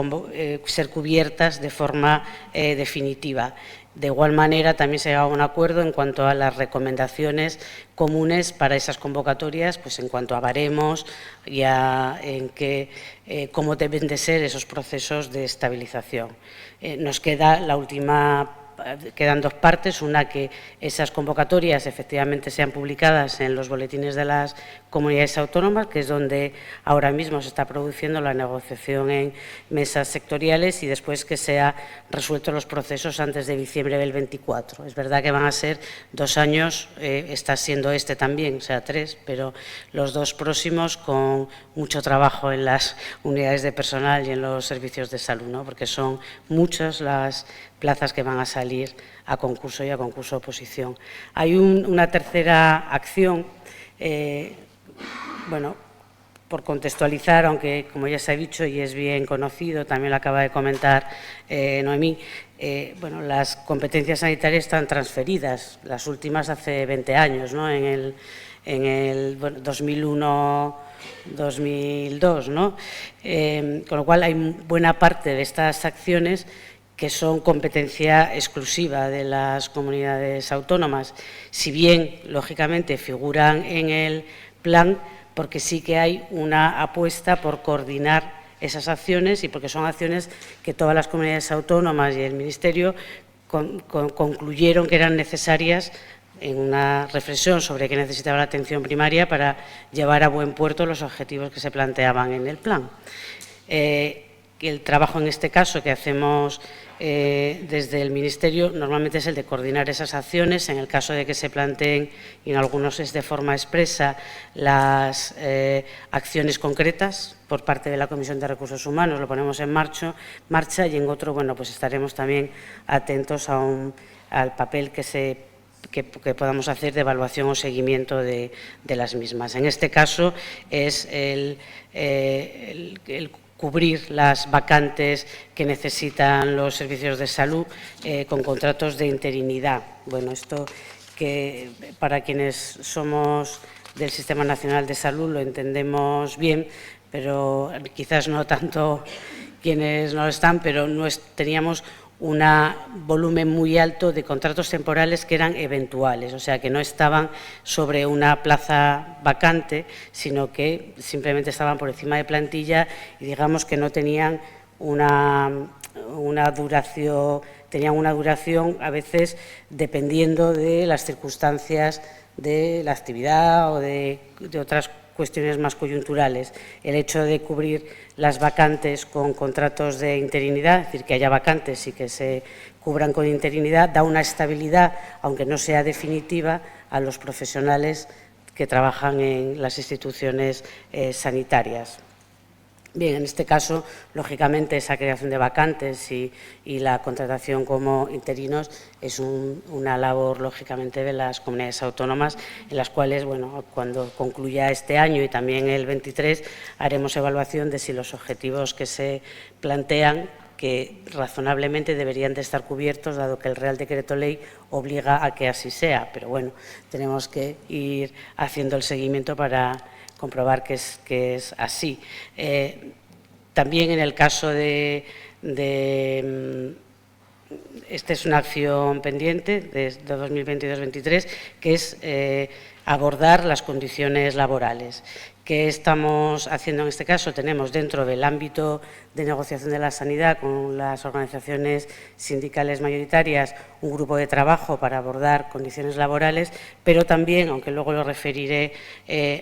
cubiertas de forma definitiva. De igual manera, también se ha llegado a un acuerdo en cuanto a las recomendaciones comunes para esas convocatorias, pues en cuanto a baremos y cómo deben de ser esos procesos de estabilización. Nos queda la última quedan dos partes, una que esas convocatorias efectivamente sean publicadas en los boletines de las comunidades autónomas, que es donde ahora mismo se está produciendo la negociación en mesas sectoriales, y después que sea resueltos los procesos antes de diciembre del 24. Es verdad que van a ser 2 años, está siendo este también, o sea 3, pero los 2 próximos con mucho trabajo en las unidades de personal y en los servicios de salud, ¿no? Porque son muchas las plazas que van a salir a concurso y a concurso de oposición. Hay una tercera acción, bueno, por contextualizar, aunque como ya se ha dicho y es bien conocido, también lo acaba de comentar Noemí, bueno, las competencias sanitarias están transferidas, las últimas hace 20 años, ¿no? En el bueno, 2001-2002, ¿no? Con lo cual hay buena parte de estas acciones que son competencia exclusiva de las comunidades autónomas, si bien, lógicamente, figuran en el plan, porque sí que hay una apuesta por coordinar esas acciones y porque son acciones que todas las comunidades autónomas y el Ministerio concluyeron que eran necesarias en una reflexión sobre qué necesitaba la atención primaria para llevar a buen puerto los objetivos que se planteaban en el plan. El trabajo en este caso que hacemos desde el Ministerio normalmente es el de coordinar esas acciones. En el caso de que se planteen, y en algunos es de forma expresa, las acciones concretas por parte de la Comisión de Recursos Humanos, lo ponemos en marcha, y en otro, bueno, pues estaremos también atentos al papel que podamos hacer de evaluación o seguimiento de las mismas. En este caso es el cubrir las vacantes que necesitan los servicios de salud con contratos de interinidad. Bueno, esto que para quienes somos del Sistema Nacional de Salud lo entendemos bien, pero quizás no tanto quienes no lo están, pero teníamos un volumen muy alto de contratos temporales que eran eventuales, o sea, que no estaban sobre una plaza vacante, sino que simplemente estaban por encima de plantilla y digamos que no tenían una duración, tenían una duración a veces dependiendo de las circunstancias de la actividad o de otras cuestiones más coyunturales. El hecho de cubrir las vacantes con contratos de interinidad, es decir, que haya vacantes y que se cubran con interinidad, da una estabilidad, aunque no sea definitiva, a los profesionales que trabajan en las instituciones sanitarias. Bien, en este caso, lógicamente, esa creación de vacantes y la contratación como interinos es una labor, lógicamente, de las comunidades autónomas, en las cuales, bueno, cuando concluya este año y también el 23, haremos evaluación de si los objetivos que se plantean, que razonablemente deberían de estar cubiertos, dado que el Real Decreto Ley obliga a que así sea. Pero, bueno, tenemos que ir haciendo el seguimiento para comprobar que es así. También en el caso esta es una acción pendiente de 2022-2023, que es abordar las condiciones laborales. ¿Qué estamos haciendo en este caso? Tenemos dentro del ámbito de negociación de la sanidad con las organizaciones sindicales mayoritarias un grupo de trabajo para abordar condiciones laborales, pero también, aunque luego lo referiré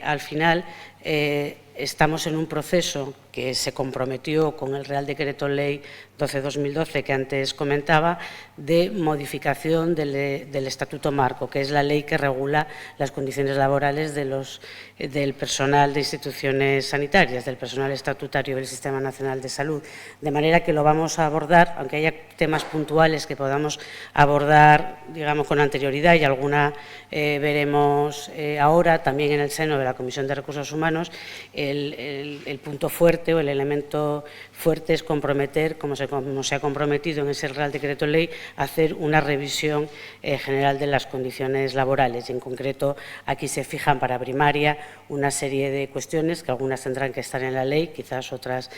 al final, estamos en un proceso que se comprometió con el Real Decreto Ley 12/2012, que antes comentaba, de modificación del Estatuto Marco, que es la ley que regula las condiciones laborales del personal de instituciones sanitarias, del personal estatutario del Sistema Nacional de Salud. De manera que lo vamos a abordar, aunque haya temas puntuales que podamos abordar, digamos, con anterioridad, y alguna veremos ahora, también en el seno de la Comisión de Recursos Humanos, el punto fuerte o el elemento fuerte es comprometer, como se ha comprometido en ese Real Decreto Ley, a hacer una revisión general de las condiciones laborales. Y en concreto, aquí se fijan para primaria una serie de cuestiones, que algunas tendrán que estar en la ley, quizás otras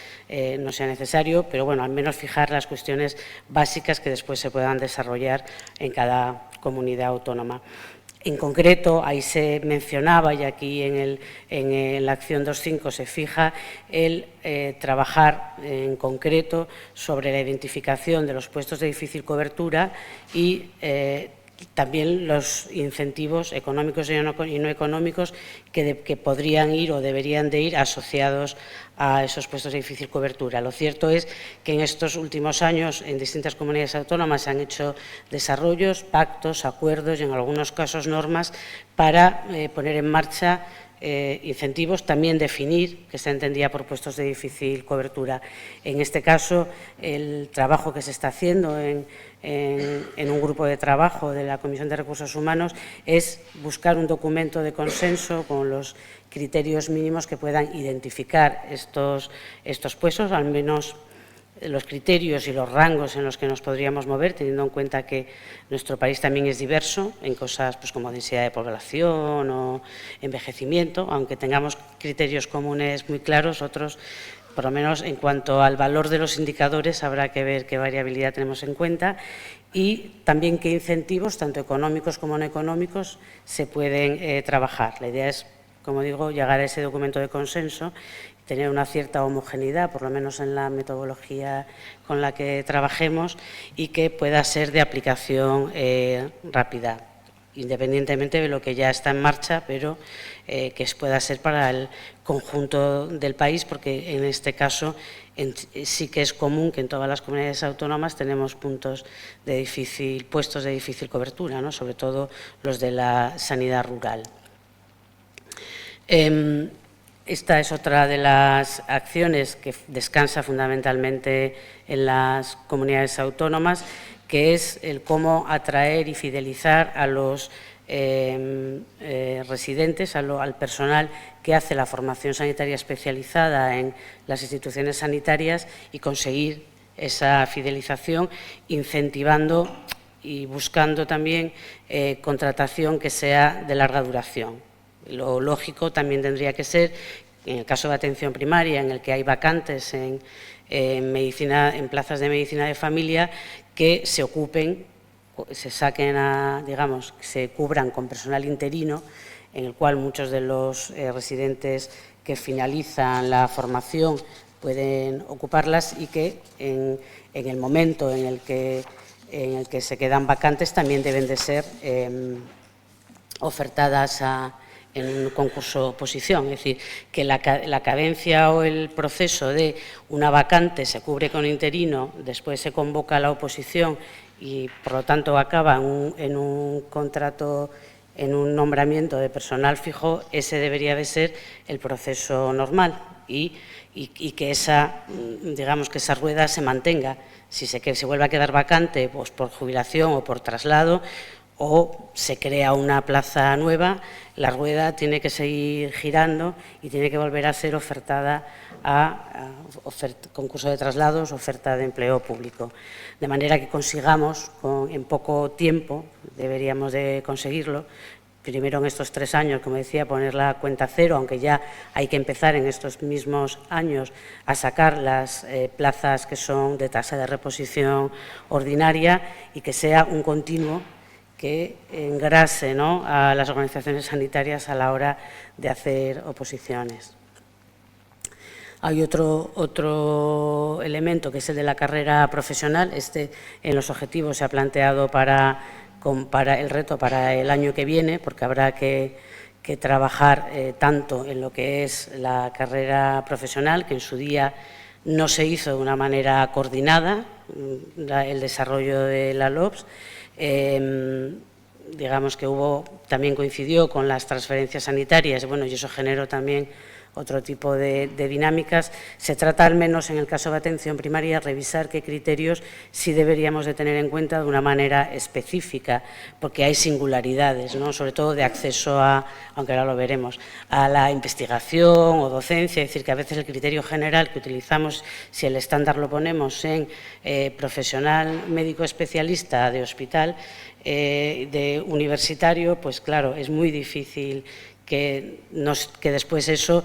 no sea necesario, pero bueno, al menos fijar las cuestiones básicas que después se puedan desarrollar en cada comunidad autónoma. En concreto, ahí se mencionaba, y aquí en la acción 2.5 se fija, el trabajar en concreto sobre la identificación de los puestos de difícil cobertura y también los incentivos económicos y no económicos que podrían ir o deberían de ir asociados a esos puestos de difícil cobertura. Lo cierto es que en estos últimos años en distintas comunidades autónomas se han hecho desarrollos, pactos, acuerdos y en algunos casos normas para poner en marcha incentivos, también definir qué se entendía por puestos de difícil cobertura. En este caso, el trabajo que se está haciendo en un grupo de trabajo de la Comisión de Recursos Humanos es buscar un documento de consenso con los criterios mínimos que puedan identificar estos puestos, al menos los criterios y los rangos en los que nos podríamos mover, teniendo en cuenta que nuestro país también es diverso en cosas pues, como densidad de población o envejecimiento, aunque tengamos criterios comunes muy claros, otros, por lo menos en cuanto al valor de los indicadores, habrá que ver qué variabilidad tenemos en cuenta y también qué incentivos, tanto económicos como no económicos, se pueden trabajar. La idea es, como digo, llegar a ese documento de consenso, tener una cierta homogeneidad, por lo menos en la metodología con la que trabajemos, y que pueda ser de aplicación rápida, independientemente de lo que ya está en marcha, pero que pueda ser para el conjunto del país, porque en este caso sí que es común que en todas las comunidades autónomas tenemos puestos de difícil cobertura, ¿no? Sobre todo los de la sanidad rural. Esta es otra de las acciones que descansa fundamentalmente en las comunidades autónomas, que es el cómo atraer y fidelizar a los residentes, al personal que hace la formación sanitaria especializada en las instituciones sanitarias y conseguir esa fidelización, incentivando y buscando también contratación que sea de larga duración. Lo lógico también tendría que ser, en el caso de atención primaria, en el que hay vacantes en plazas de medicina de familia, que se ocupen, se saquen digamos, se cubran con personal interino, en el cual muchos de los residentes que finalizan la formación pueden ocuparlas y que en el momento en el que se quedan vacantes también deben de ser ofertadas en un concurso oposición, es decir, que la cadencia o el proceso de una vacante se cubre con interino, después se convoca a la oposición y, por lo tanto, acaba en un contrato, en un nombramiento de personal fijo, ese debería de ser el proceso normal y que esa rueda se mantenga. Si se vuelve a quedar vacante pues, por jubilación o por traslado, o se crea una plaza nueva, la rueda tiene que seguir girando y tiene que volver a ser ofertada a concurso de traslados, oferta de empleo público. De manera que consigamos, en poco tiempo, deberíamos de conseguirlo, primero en estos 3 años, como decía, poner la cuenta cero, aunque ya hay que empezar en estos mismos años a sacar las plazas que son de tasa de reposición ordinaria y que sea un continuo que engrase, ¿no?, a las organizaciones sanitarias a la hora de hacer oposiciones. Hay otro elemento que es el de la carrera profesional. En los objetivos se ha planteado para el reto para el año que viene, porque habrá que trabajar tanto en lo que es la carrera profesional, que en su día no se hizo de una manera coordinada, el desarrollo de la LOPS. Digamos que también coincidió con las transferencias sanitarias, bueno, y eso generó también otro tipo de dinámicas. Se trata, al menos en el caso de atención primaria, revisar qué criterios sí deberíamos de tener en cuenta de una manera específica, porque hay singularidades, ¿no?, sobre todo de acceso aunque ahora lo veremos, a la investigación o docencia. Es decir, que a veces el criterio general que utilizamos, si el estándar lo ponemos en profesional médico especialista de hospital, de universitario, pues claro, es muy difícil que después eso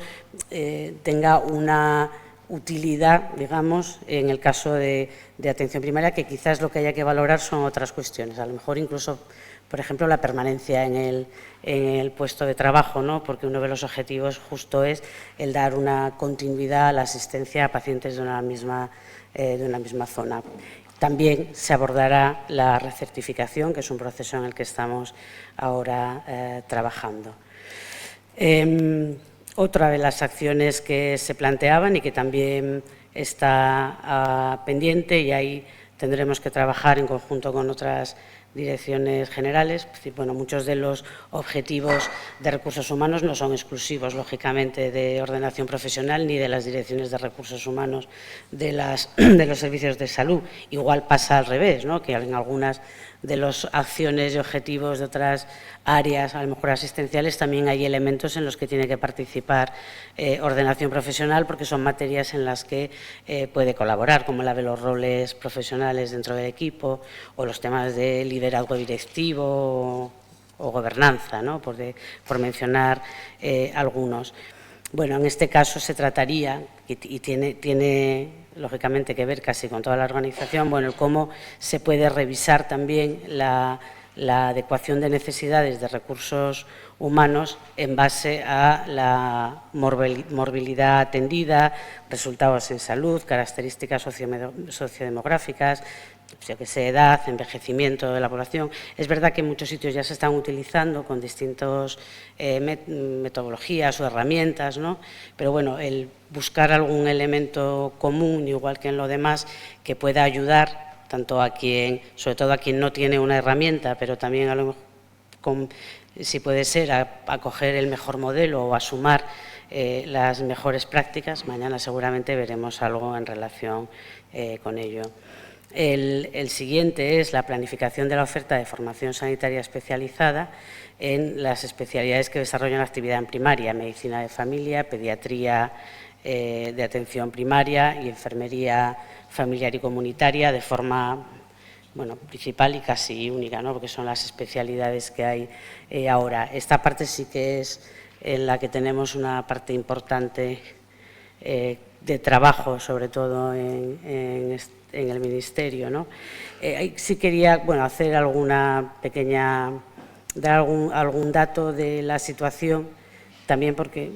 tenga una utilidad, digamos, en el caso de atención primaria, que quizás lo que haya que valorar son otras cuestiones. A lo mejor incluso por ejemplo, la permanencia en el puesto de trabajo, ¿no? Porque uno de los objetivos justo es el dar una continuidad a la asistencia a pacientes de una misma zona. También se abordará la recertificación, que es un proceso en el que estamos ahora trabajando. Otra de las acciones que se planteaban y que también está pendiente, y ahí tendremos que trabajar en conjunto con otras direcciones generales. Bueno, muchos de los objetivos de recursos humanos no son exclusivos, lógicamente, de ordenación profesional ni de las direcciones de recursos humanos de los servicios de salud. Igual pasa al revés, ¿no? Que en algunas de las acciones y objetivos de otras áreas, a lo mejor asistenciales, también hay elementos en los que tiene que participar ordenación profesional, porque son materias en las que puede colaborar, como la de los roles profesionales dentro del equipo o los temas de liderazgo directivo o gobernanza, ¿no? Por mencionar algunos. Bueno, en este caso se trataría, y tiene lógicamente que ver casi con toda la organización, bueno, cómo se puede revisar también la adecuación de necesidades de recursos humanos en base a la morbilidad atendida, resultados en salud, características sociodemográficas, yo que sé, edad, envejecimiento de la población. Es verdad que en muchos sitios ya se están utilizando con distintas metodologías o herramientas, ¿no? Pero bueno, el buscar algún elemento común, igual que en lo demás, que pueda ayudar tanto a quien, sobre todo a quien no tiene una herramienta, pero también a lo mejor, si puede ser, a coger el mejor modelo o a sumar las mejores prácticas. Mañana seguramente veremos algo en relación con ello. El siguiente es la planificación de la oferta de formación sanitaria especializada en las especialidades que desarrollan la actividad en primaria, medicina de familia, pediatría de atención primaria y enfermería familiar y comunitaria de forma principal y casi única, ¿no? Porque son las especialidades que hay ahora. Esta parte sí que es en la que tenemos una parte importante de trabajo, sobre todo en el Ministerio, ¿no? Sí quería hacer alguna pequeña, dar algún dato de la situación, también porque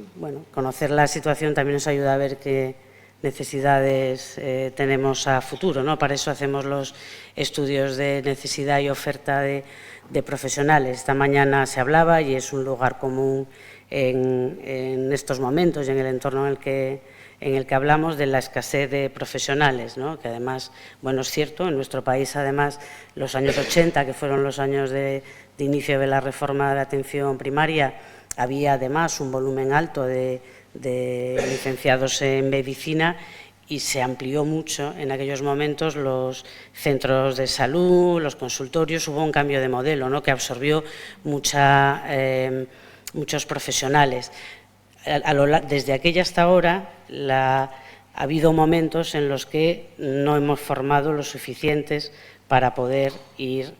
conocer la situación también nos ayuda a ver qué necesidades tenemos a futuro, ¿no? Para eso hacemos los estudios de necesidad y oferta de profesionales. Esta mañana se hablaba, y es un lugar común en estos momentos y en el entorno en el que hablamos, de la escasez de profesionales, ¿no? Que además, es cierto, en nuestro país, además, los años 80, que fueron los años de inicio de la reforma de atención primaria, había además un volumen alto de licenciados en medicina, y se amplió mucho en aquellos momentos los centros de salud, los consultorios. Hubo un cambio de modelo, ¿no? Que absorbió muchos profesionales. Desde aquella hasta ahora ha habido momentos en los que no hemos formado los suficientes para poder ir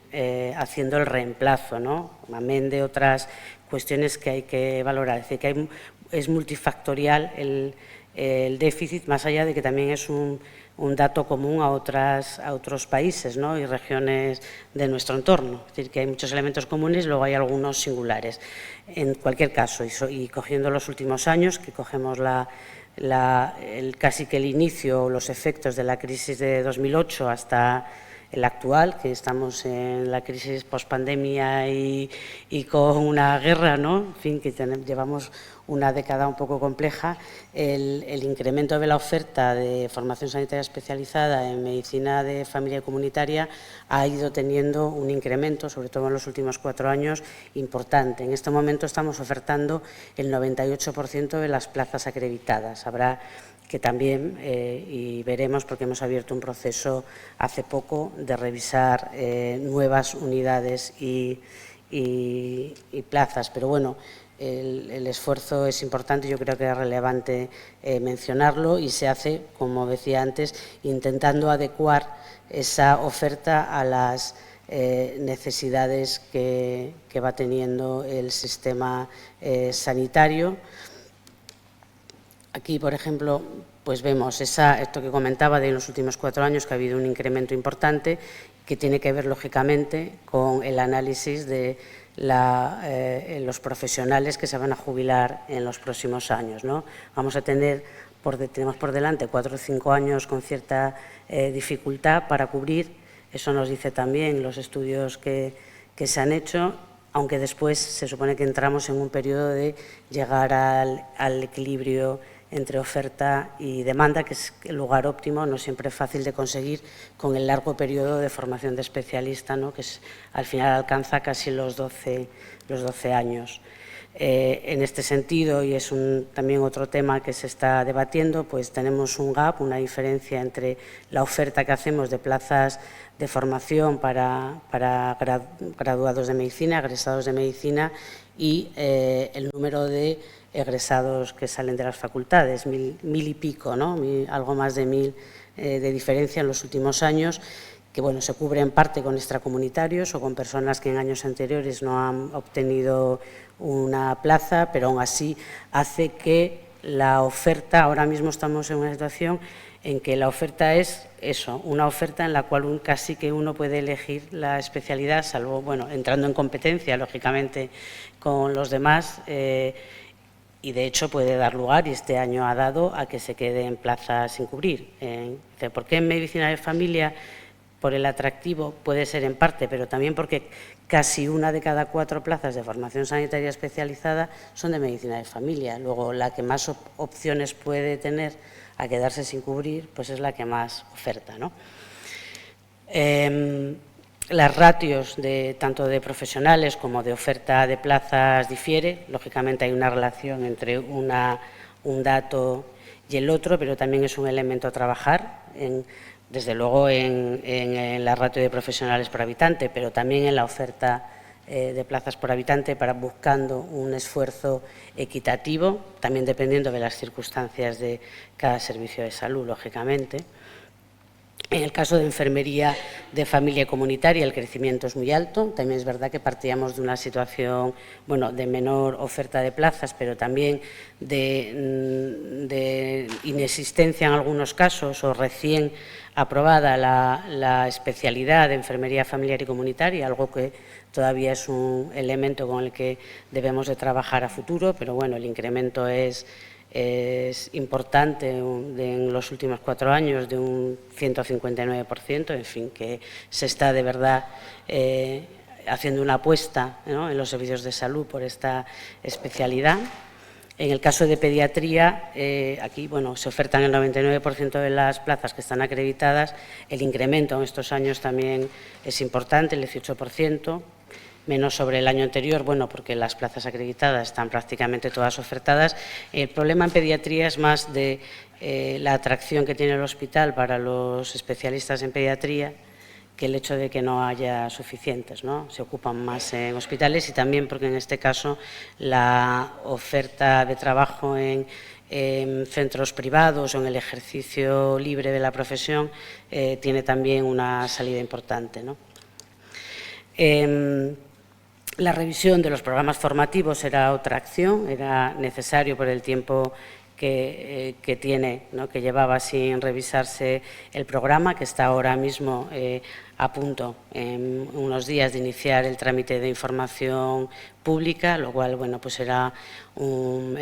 haciendo el reemplazo, ¿no? Amén de otras cuestiones que hay que valorar. Es decir, que es multifactorial el déficit, más allá de que también es un dato común a otros países, ¿no? Y regiones de nuestro entorno. Es decir, que hay muchos elementos comunes, luego hay algunos singulares. En cualquier caso, y cogiendo los últimos años, que cogemos casi que el inicio, los efectos de la crisis de 2008 hasta el actual, que estamos en la crisis pospandemia y con una guerra, ¿no? En fin, que llevamos una década un poco compleja. El incremento de la oferta de formación sanitaria especializada en medicina de familia y comunitaria ha ido teniendo un incremento, sobre todo en los últimos 4 años, importante. En este momento estamos ofertando el 98% de las plazas acreditadas. Habrá que también, y veremos, porque hemos abierto un proceso hace poco de revisar nuevas unidades y plazas. Pero bueno, el esfuerzo es importante, yo creo que es relevante mencionarlo, y se hace, como decía antes, intentando adecuar esa oferta a las necesidades que va teniendo el sistema sanitario. Aquí, por ejemplo, pues vemos esto que comentaba de en los últimos 4 años, que ha habido un incremento importante que tiene que ver, lógicamente, con el análisis de los profesionales que se van a jubilar en los próximos años, ¿no? Vamos a tenemos por delante 4 o 5 años con cierta dificultad para cubrir, eso nos dice también los estudios que se han hecho, aunque después se supone que entramos en un periodo de llegar al equilibrio entre oferta y demanda, que es el lugar óptimo, no siempre es fácil de conseguir con el largo periodo de formación de especialista, ¿no? Que al final alcanza casi los 12 años. En este sentido, y es también otro tema que se está debatiendo, pues tenemos un gap, una diferencia entre la oferta que hacemos de plazas de formación para graduados de medicina, egresados de medicina, y el número de egresados que salen de las facultades, mil y pico, ¿no? Algo más de 1000 de diferencia en los últimos años, que bueno, se cubre en parte con extracomunitarios o con personas que en años anteriores no han obtenido una plaza, pero aún así hace que la oferta, ahora mismo estamos en una situación en que la oferta es eso, una oferta en la cual casi que uno puede elegir la especialidad, salvo, bueno, entrando en competencia, lógicamente, con los demás, y de hecho puede dar lugar, y este año ha dado, a que se quede en plazas sin cubrir. ¿Por qué en medicina de familia? Por el atractivo, puede ser en parte, pero también porque casi 1 de cada 4 plazas de formación sanitaria especializada son de medicina de familia. Luego, la que más opciones puede tener a quedarse sin cubrir, pues es la que más oferta, ¿no? Las ratios tanto de profesionales como de oferta de plazas difiere. Lógicamente hay una relación entre un dato y el otro, pero también es un elemento a trabajar desde luego en la ratio de profesionales por habitante, pero también en la oferta de plazas por habitante, buscando un esfuerzo equitativo, también dependiendo de las circunstancias de cada servicio de salud, lógicamente. En el caso de enfermería de familia comunitaria, el crecimiento es muy alto. También es verdad que partíamos de una situación, bueno, de menor oferta de plazas, pero también de inexistencia en algunos casos o recién aprobada la especialidad de enfermería familiar y comunitaria, algo que todavía es un elemento con el que debemos de trabajar a futuro, pero bueno, el incremento es importante en los últimos 4 años, de un 159%, en fin, que se está de verdad haciendo una apuesta, ¿no?, en los servicios de salud por esta especialidad. En el caso de pediatría, aquí bueno, se ofertan el 99% de las plazas que están acreditadas. El incremento en estos años también es importante, el 18%. Menos sobre el año anterior, bueno, porque las plazas acreditadas están prácticamente todas ofertadas. El problema en pediatría es más de la atracción que tiene el hospital para los especialistas en pediatría que el hecho de que no haya suficientes, ¿no? Se ocupan más en hospitales y también porque en este caso la oferta de trabajo en centros privados o en el ejercicio libre de la profesión tiene también una salida importante, ¿no? La revisión de los programas formativos era otra acción, era necesario por el tiempo que tiene, ¿no?, que llevaba sin revisarse el programa, que está ahora mismo a punto, en unos días, de iniciar el trámite de información pública, lo cual, bueno, pues era un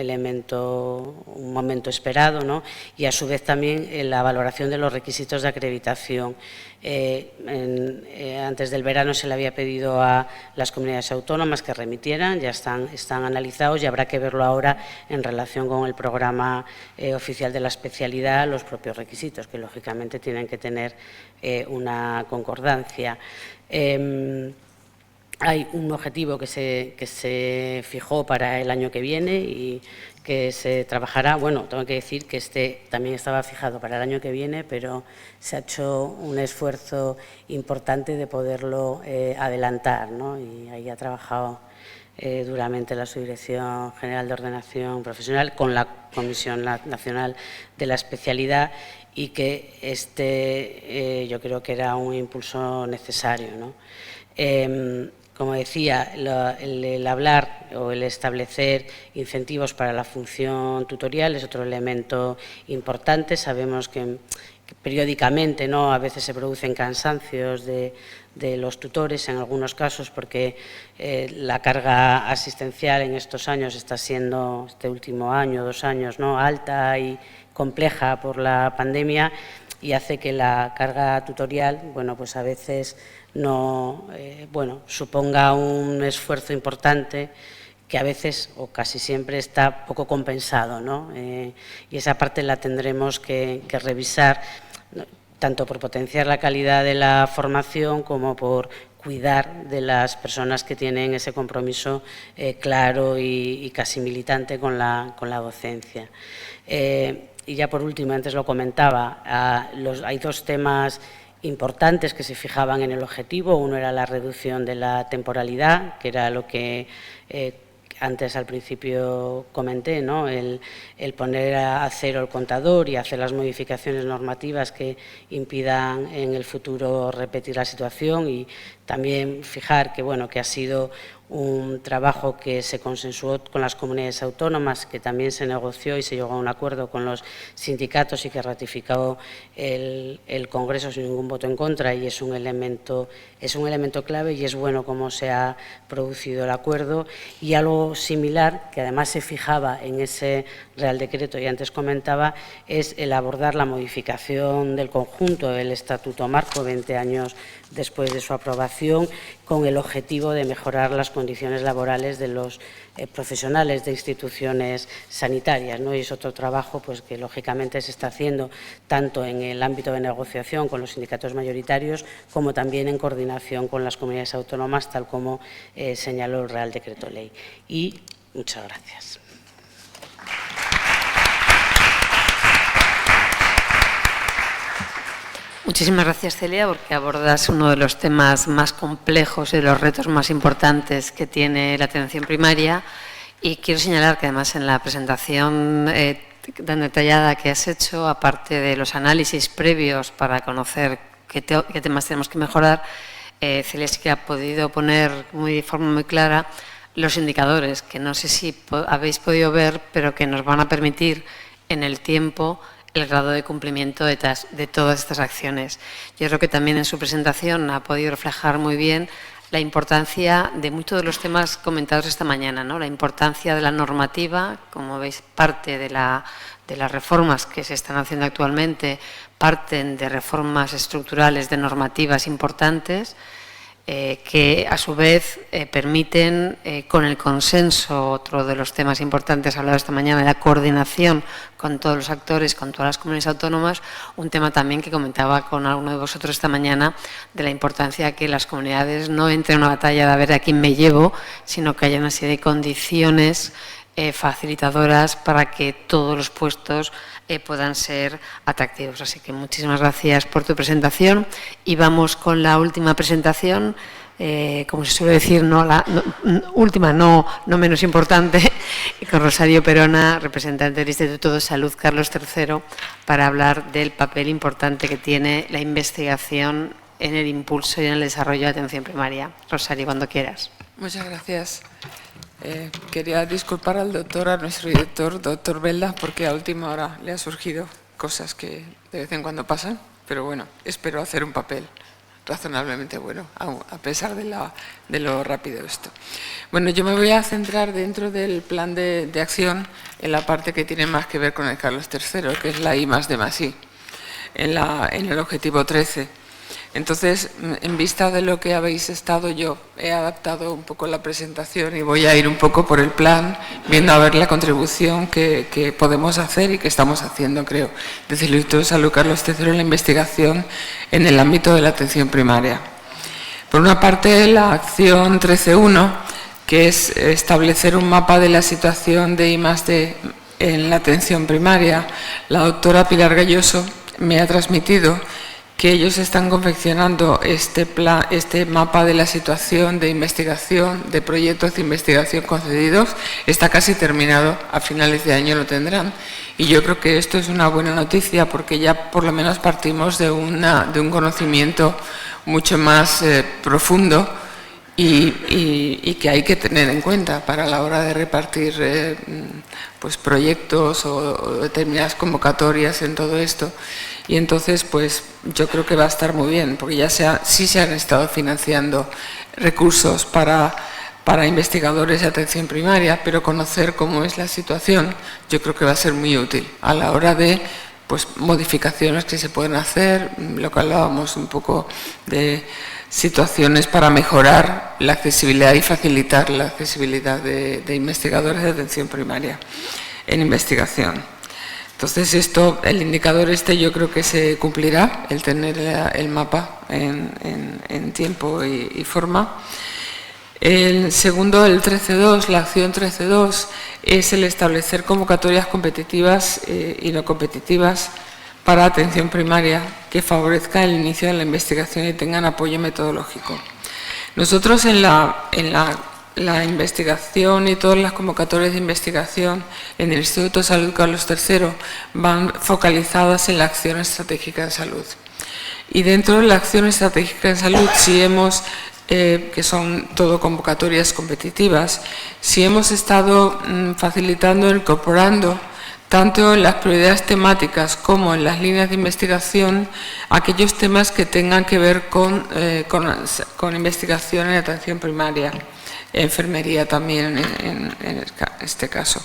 momento esperado, ¿no? Y a su vez también la valoración de los requisitos de acreditación. Antes del verano se le había pedido a las comunidades autónomas que remitieran, ya están analizados y habrá que verlo ahora en relación con el programa oficial de la especialidad, los propios requisitos, que lógicamente tienen que tener una concordancia. Hay un objetivo que se fijó para el año que viene y que se trabajará. Bueno, tengo que decir que este también estaba fijado para el año que viene, pero se ha hecho un esfuerzo importante de poderlo adelantar, ¿no? Y ahí ha trabajado duramente la Subdirección General de Ordenación Profesional con la Comisión Nacional de la Especialidad, y que yo creo que era un impulso necesario, ¿no? como decía, el hablar o el establecer incentivos para la función tutorial es otro elemento importante. Sabemos que periódicamente, ¿no?, a veces se producen cansancios de los tutores en algunos casos porque la carga asistencial en estos años está siendo, este último año, 2 años, ¿no?, alta y compleja por la pandemia, y hace que la carga tutorial, bueno, pues a veces no, suponga un esfuerzo importante que a veces o casi siempre está poco compensado, ¿no? Y esa parte la tendremos que revisar, tanto por potenciar la calidad de la formación como por cuidar de las personas que tienen ese compromiso claro y casi militante con la docencia. Y ya por último, antes lo comentaba, hay 2 temas importantes que se fijaban en el objetivo. Uno era la reducción de la temporalidad, que era lo que antes al principio comenté, ¿no?, el poner a cero el contador y hacer las modificaciones normativas que impidan en el futuro repetir la situación, y también fijar que, bueno, que ha sido un trabajo que se consensuó con las comunidades autónomas, que también se negoció y se llegó a un acuerdo con los sindicatos y que ratificó el Congreso sin ningún voto en contra, y es un elemento clave, y es bueno cómo se ha producido el acuerdo. Y algo similar, que además se fijaba en ese Real Decreto y antes comentaba, es el abordar la modificación del conjunto del Estatuto Marco 20 años después de su aprobación, con el objetivo de mejorar las condiciones laborales de los profesionales de instituciones sanitarias, ¿no? Y es otro trabajo, pues, que lógicamente se está haciendo tanto en el ámbito de negociación con los sindicatos mayoritarios como también en coordinación con las comunidades autónomas, tal como señaló el Real Decreto Ley. Y muchas gracias. Muchísimas gracias, Celia, porque abordas uno de los temas más complejos y de los retos más importantes que tiene la atención primaria. Y quiero señalar que además en la presentación tan detallada que has hecho, aparte de los análisis previos para conocer qué temas tenemos que mejorar, Celia sí que ha podido poner de forma muy clara los indicadores, que no sé si habéis podido ver, pero que nos van a permitir en el tiempo el grado de cumplimiento de todas estas acciones. Yo creo que también en su presentación ha podido reflejar muy bien la importancia de muchos de los temas comentados esta mañana, ¿no? La importancia de la normativa, como veis, parte de las reformas que se están haciendo actualmente parten de reformas estructurales de normativas importantes, que a su vez permiten, con el consenso, otro de los temas importantes hablado esta mañana, la coordinación con todos los actores, con todas las comunidades autónomas, un tema también que comentaba con alguno de vosotros esta mañana, de la importancia de que las comunidades no entren en una batalla de a ver a quién me llevo, sino que haya una serie de condiciones facilitadoras para que todos los puestos puedan ser atractivos. Así que muchísimas gracias por tu presentación y vamos con la última presentación, como se suele decir, última, no menos importante, con Rosario Perona, representante del Instituto de Salud Carlos III, para hablar del papel importante que tiene la investigación en el impulso y en el desarrollo de atención primaria. Rosario, cuando quieras. Muchas gracias. Quería disculpar al doctor, a nuestro director, doctor Belda, porque a última hora le ha surgido cosas que de vez en cuando pasan, pero bueno, espero hacer un papel razonablemente bueno, a pesar de lo rápido esto. Bueno, yo me voy a centrar dentro del plan de acción en la parte que tiene más que ver con el Carlos III, que es la I+D+I, en el objetivo 13. Entonces, en vista de lo que habéis estado, yo he adaptado un poco la presentación y voy a ir un poco por el plan, viendo a ver la contribución que podemos hacer y que estamos haciendo, creo, desde el Instituto de Salud Carlos III en la investigación en el ámbito de la atención primaria. Por una parte, la acción 13.1, que es establecer un mapa de la situación de I+D en la atención primaria. La doctora Pilar Galloso me ha transmitido que ellos están confeccionando este mapa de la situación de investigación, de proyectos de investigación concedidos. Está casi terminado, a finales de año lo tendrán. Y yo creo que esto es una buena noticia porque ya por lo menos partimos de un conocimiento mucho más profundo y que hay que tener en cuenta para la hora de repartir pues proyectos o determinadas convocatorias en todo esto. Y entonces, pues yo creo que va a estar muy bien, porque ya sí se han estado financiando recursos para investigadores de atención primaria, pero conocer cómo es la situación yo creo que va a ser muy útil a la hora de pues modificaciones que se pueden hacer, lo que hablábamos un poco de situaciones para mejorar la accesibilidad y facilitar la accesibilidad de investigadores de atención primaria en investigación. Entonces el indicador yo creo que se cumplirá, el tener el mapa en tiempo y forma. El segundo, el 13.2, la acción 13.2, es el establecer convocatorias competitivas y no competitivas para atención primaria que favorezca el inicio de la investigación y tengan apoyo metodológico. Nosotros en la investigación y todas las convocatorias de investigación en el Instituto de Salud Carlos III van focalizadas en la acción estratégica de salud. Y dentro de la acción estratégica de salud, si hemos que son todo convocatorias competitivas, si hemos estado facilitando, incorporando tanto en las prioridades temáticas como en las líneas de investigación aquellos temas que tengan que ver con investigación en atención primaria, enfermería también en este caso.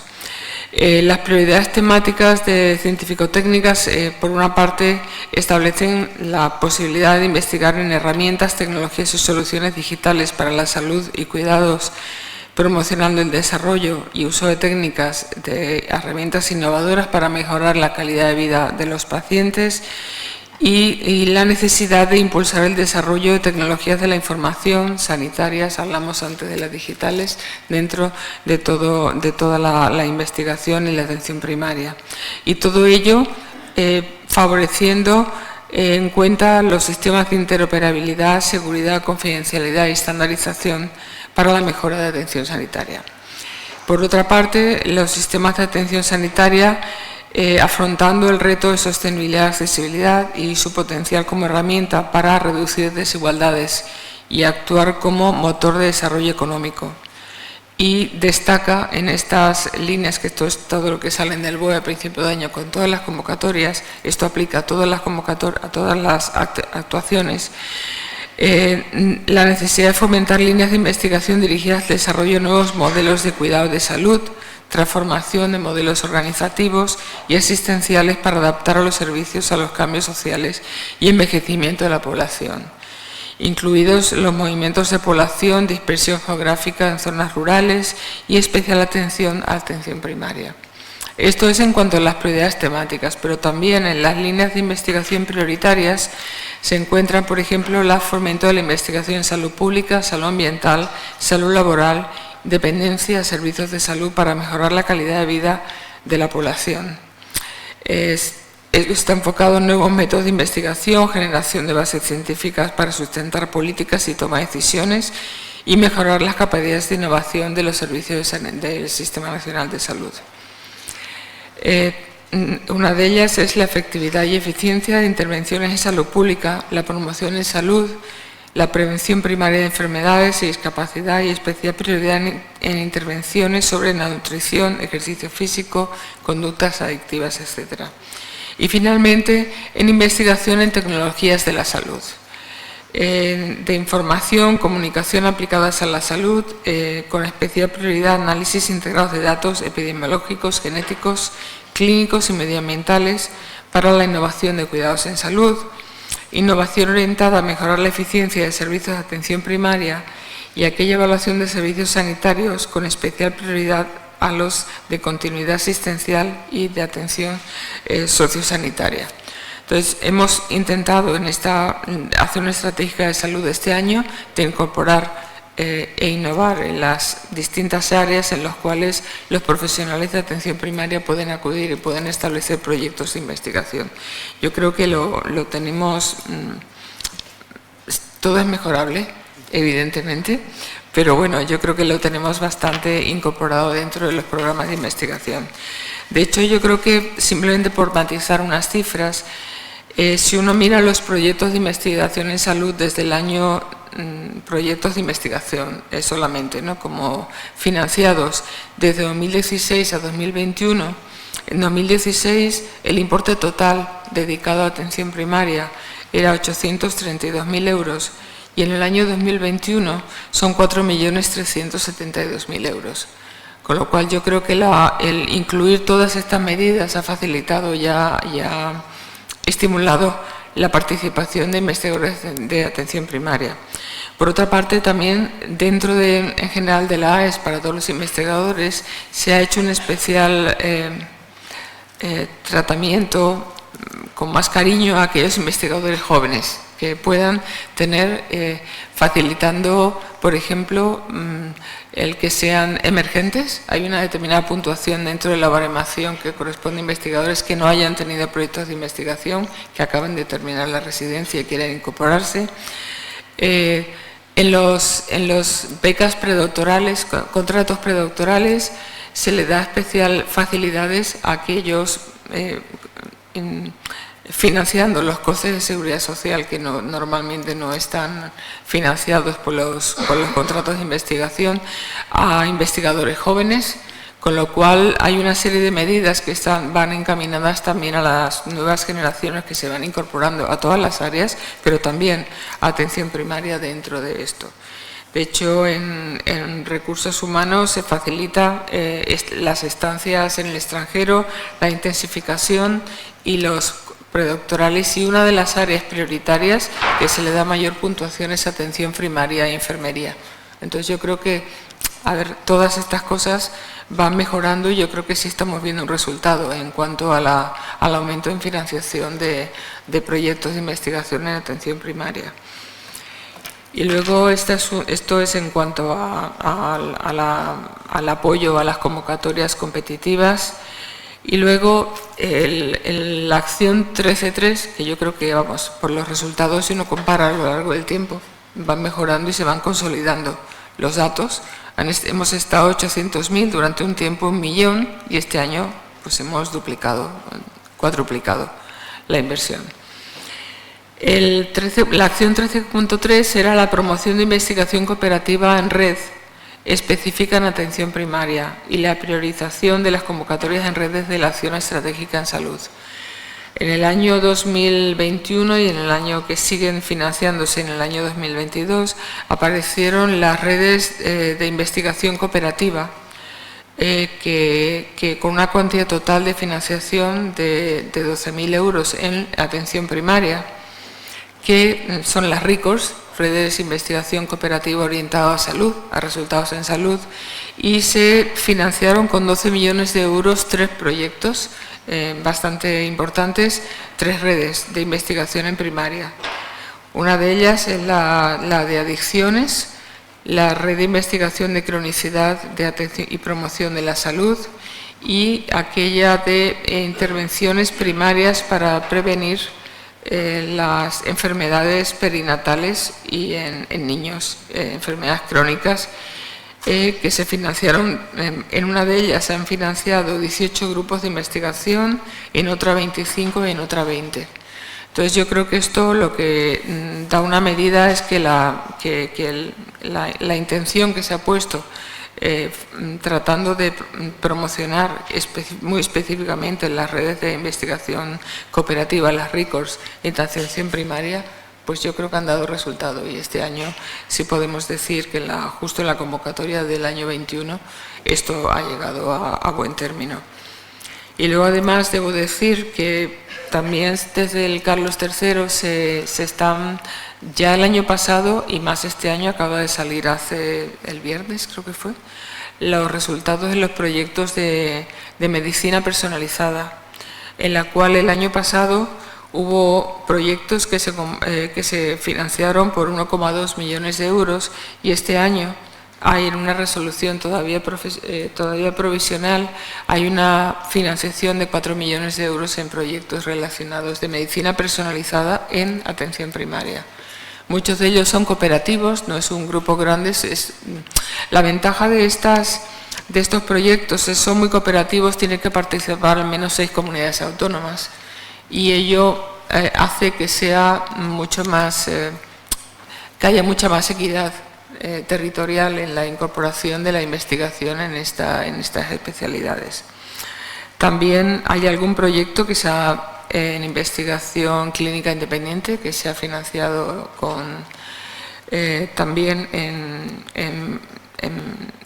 Las prioridades temáticas de científico-técnicas, por una parte, establecen la posibilidad de investigar en herramientas, tecnologías y soluciones digitales para la salud y cuidados, promocionando el desarrollo y uso de técnicas de herramientas innovadoras para mejorar la calidad de vida de los pacientes y la necesidad de impulsar el desarrollo de tecnologías de la información sanitarias, hablamos antes de las digitales, dentro de toda la investigación y la atención primaria. Y todo ello favoreciendo en cuenta los sistemas de interoperabilidad, seguridad, confidencialidad y estandarización para la mejora de atención sanitaria. Por otra parte, los sistemas de atención sanitaria afrontando el reto de sostenibilidad y accesibilidad y su potencial como herramienta para reducir desigualdades y actuar como motor de desarrollo económico. Y destaca en estas líneas, que esto es todo lo que sale del BOE a principio de año con todas las convocatorias, esto aplica a todas las actuaciones, la necesidad de fomentar líneas de investigación dirigidas al desarrollo de nuevos modelos de cuidado de salud, transformación de modelos organizativos y asistenciales para adaptar a los servicios a los cambios sociales y envejecimiento de la población, incluidos los movimientos de población, dispersión geográfica en zonas rurales y especial atención a atención primaria. Esto es en cuanto a las prioridades temáticas, pero también en las líneas de investigación prioritarias se encuentran, por ejemplo, el fomento de la investigación en salud pública, salud ambiental, salud laboral, dependencia, servicios de salud para mejorar la calidad de vida de la población. Está enfocado en nuevos métodos de investigación, generación de bases científicas para sustentar políticas y toma de decisiones y mejorar las capacidades de innovación de los servicios del Sistema Nacional de Salud. Una de ellas es la efectividad y eficiencia de intervenciones en salud pública, la promoción en salud, la prevención primaria de enfermedades y discapacidad y especial prioridad en intervenciones sobre la nutrición, ejercicio físico, conductas adictivas, etc. Y finalmente, en investigación en tecnologías de la salud, de información, comunicación aplicadas a la salud, con especial prioridad análisis integrados de datos epidemiológicos, genéticos, clínicos y medioambientales para la innovación de cuidados en salud, innovación orientada a mejorar la eficiencia de servicios de atención primaria y aquella evaluación de servicios sanitarios con especial prioridad a los de continuidad asistencial y de atención sociosanitaria. Entonces, hemos intentado en esta acción estratégica de salud de este año de incorporar e innovar en las distintas áreas en las cuales los profesionales de atención primaria pueden acudir y pueden establecer proyectos de investigación. Yo creo que lo tenemos, todo es mejorable, evidentemente, pero bueno, yo creo que lo tenemos bastante incorporado dentro de los programas de investigación. De hecho, yo creo que, simplemente por matizar unas cifras, si uno mira los proyectos de investigación en salud desde el año proyectos de investigación solamente, ¿no? Como financiados desde 2016 a 2021. En 2016 el importe total dedicado a atención primaria era 832.000 euros y en el año 2021 son 4.372.000 euros. Con lo cual yo creo que el incluir todas estas medidas ha facilitado y ha estimulado la participación de investigadores de atención primaria. Por otra parte, también dentro en general de la AES, para todos los investigadores, se ha hecho un especial tratamiento con más cariño a aquellos investigadores jóvenes que puedan tener, facilitando, por ejemplo, el que sean emergentes. Hay una determinada puntuación dentro de la baremación que corresponde a investigadores que no hayan tenido proyectos de investigación, que acaban de terminar la residencia y quieren incorporarse. En los becas predoctorales, contratos predoctorales, se le da especial facilidades a aquellos financiando los costes de seguridad social que normalmente no están financiados por los contratos de investigación, a investigadores jóvenes, con lo cual hay una serie de medidas que van encaminadas también a las nuevas generaciones que se van incorporando a todas las áreas, pero también a atención primaria dentro de esto. De hecho, en recursos humanos se facilita las estancias en el extranjero, la intensificación y los predoctorales, y una de las áreas prioritarias que se le da mayor puntuación es atención primaria e enfermería. Entonces yo creo que, todas estas cosas van mejorando y yo creo que sí estamos viendo un resultado en cuanto al aumento en financiación de proyectos de investigación en atención primaria. Y luego esto es en cuanto al apoyo a las convocatorias competitivas. Y luego la acción 13.3, que yo creo que, vamos, por los resultados, si uno compara a lo largo del tiempo, van mejorando y se van consolidando los datos. Hemos estado 800.000 durante un tiempo, 1 millón, y este año pues hemos cuadruplicado la inversión. La acción 13.3 era la promoción de investigación cooperativa en red específica en atención primaria y la priorización de las convocatorias en redes de la acción estratégica en salud. En el año 2021 y en el año que siguen financiándose, en el año 2022, aparecieron las redes de investigación cooperativa que con una cuantía total de financiación de 12.000 euros en atención primaria, que son las RICORS, redes de investigación cooperativa orientada a salud, a resultados en salud, y se financiaron con 12 millones de euros 3 proyectos bastante importantes, 3 redes de investigación en primaria. Una de ellas es la de adicciones, la red de investigación de cronicidad de atención y promoción de la salud, y aquella de intervenciones primarias para prevenir las enfermedades perinatales y en niños, enfermedades crónicas, que se financiaron. En una de ellas se han financiado 18 grupos de investigación, en otra 25 y en otra 20. Entonces yo creo que esto lo que da una medida es que la intención que se ha puesto tratando de promocionar muy específicamente las redes de investigación cooperativa, las RICORS, en atención primaria, pues yo creo que han dado resultado, y este año sí podemos decir que justo en la convocatoria del año 21 esto ha llegado a buen término. Y luego además debo decir que también desde el Carlos III se están, ya el año pasado y más este año, acaba de salir el viernes, creo que fue, los resultados de los proyectos de medicina personalizada, en la cual el año pasado hubo proyectos que se financiaron por 1,2 millones de euros, y este año hay en una resolución todavía provisional, hay una financiación de 4 millones de euros en proyectos relacionados de medicina personalizada en atención primaria. Muchos de ellos son cooperativos, no es un grupo grande. La ventaja de estos proyectos son muy cooperativos, tienen que participar al menos 6 comunidades autónomas, y ello hace que sea mucho más que haya mucha más equidad territorial en la incorporación de la investigación en estas especialidades. También hay algún proyecto que en investigación clínica independiente que se ha financiado también en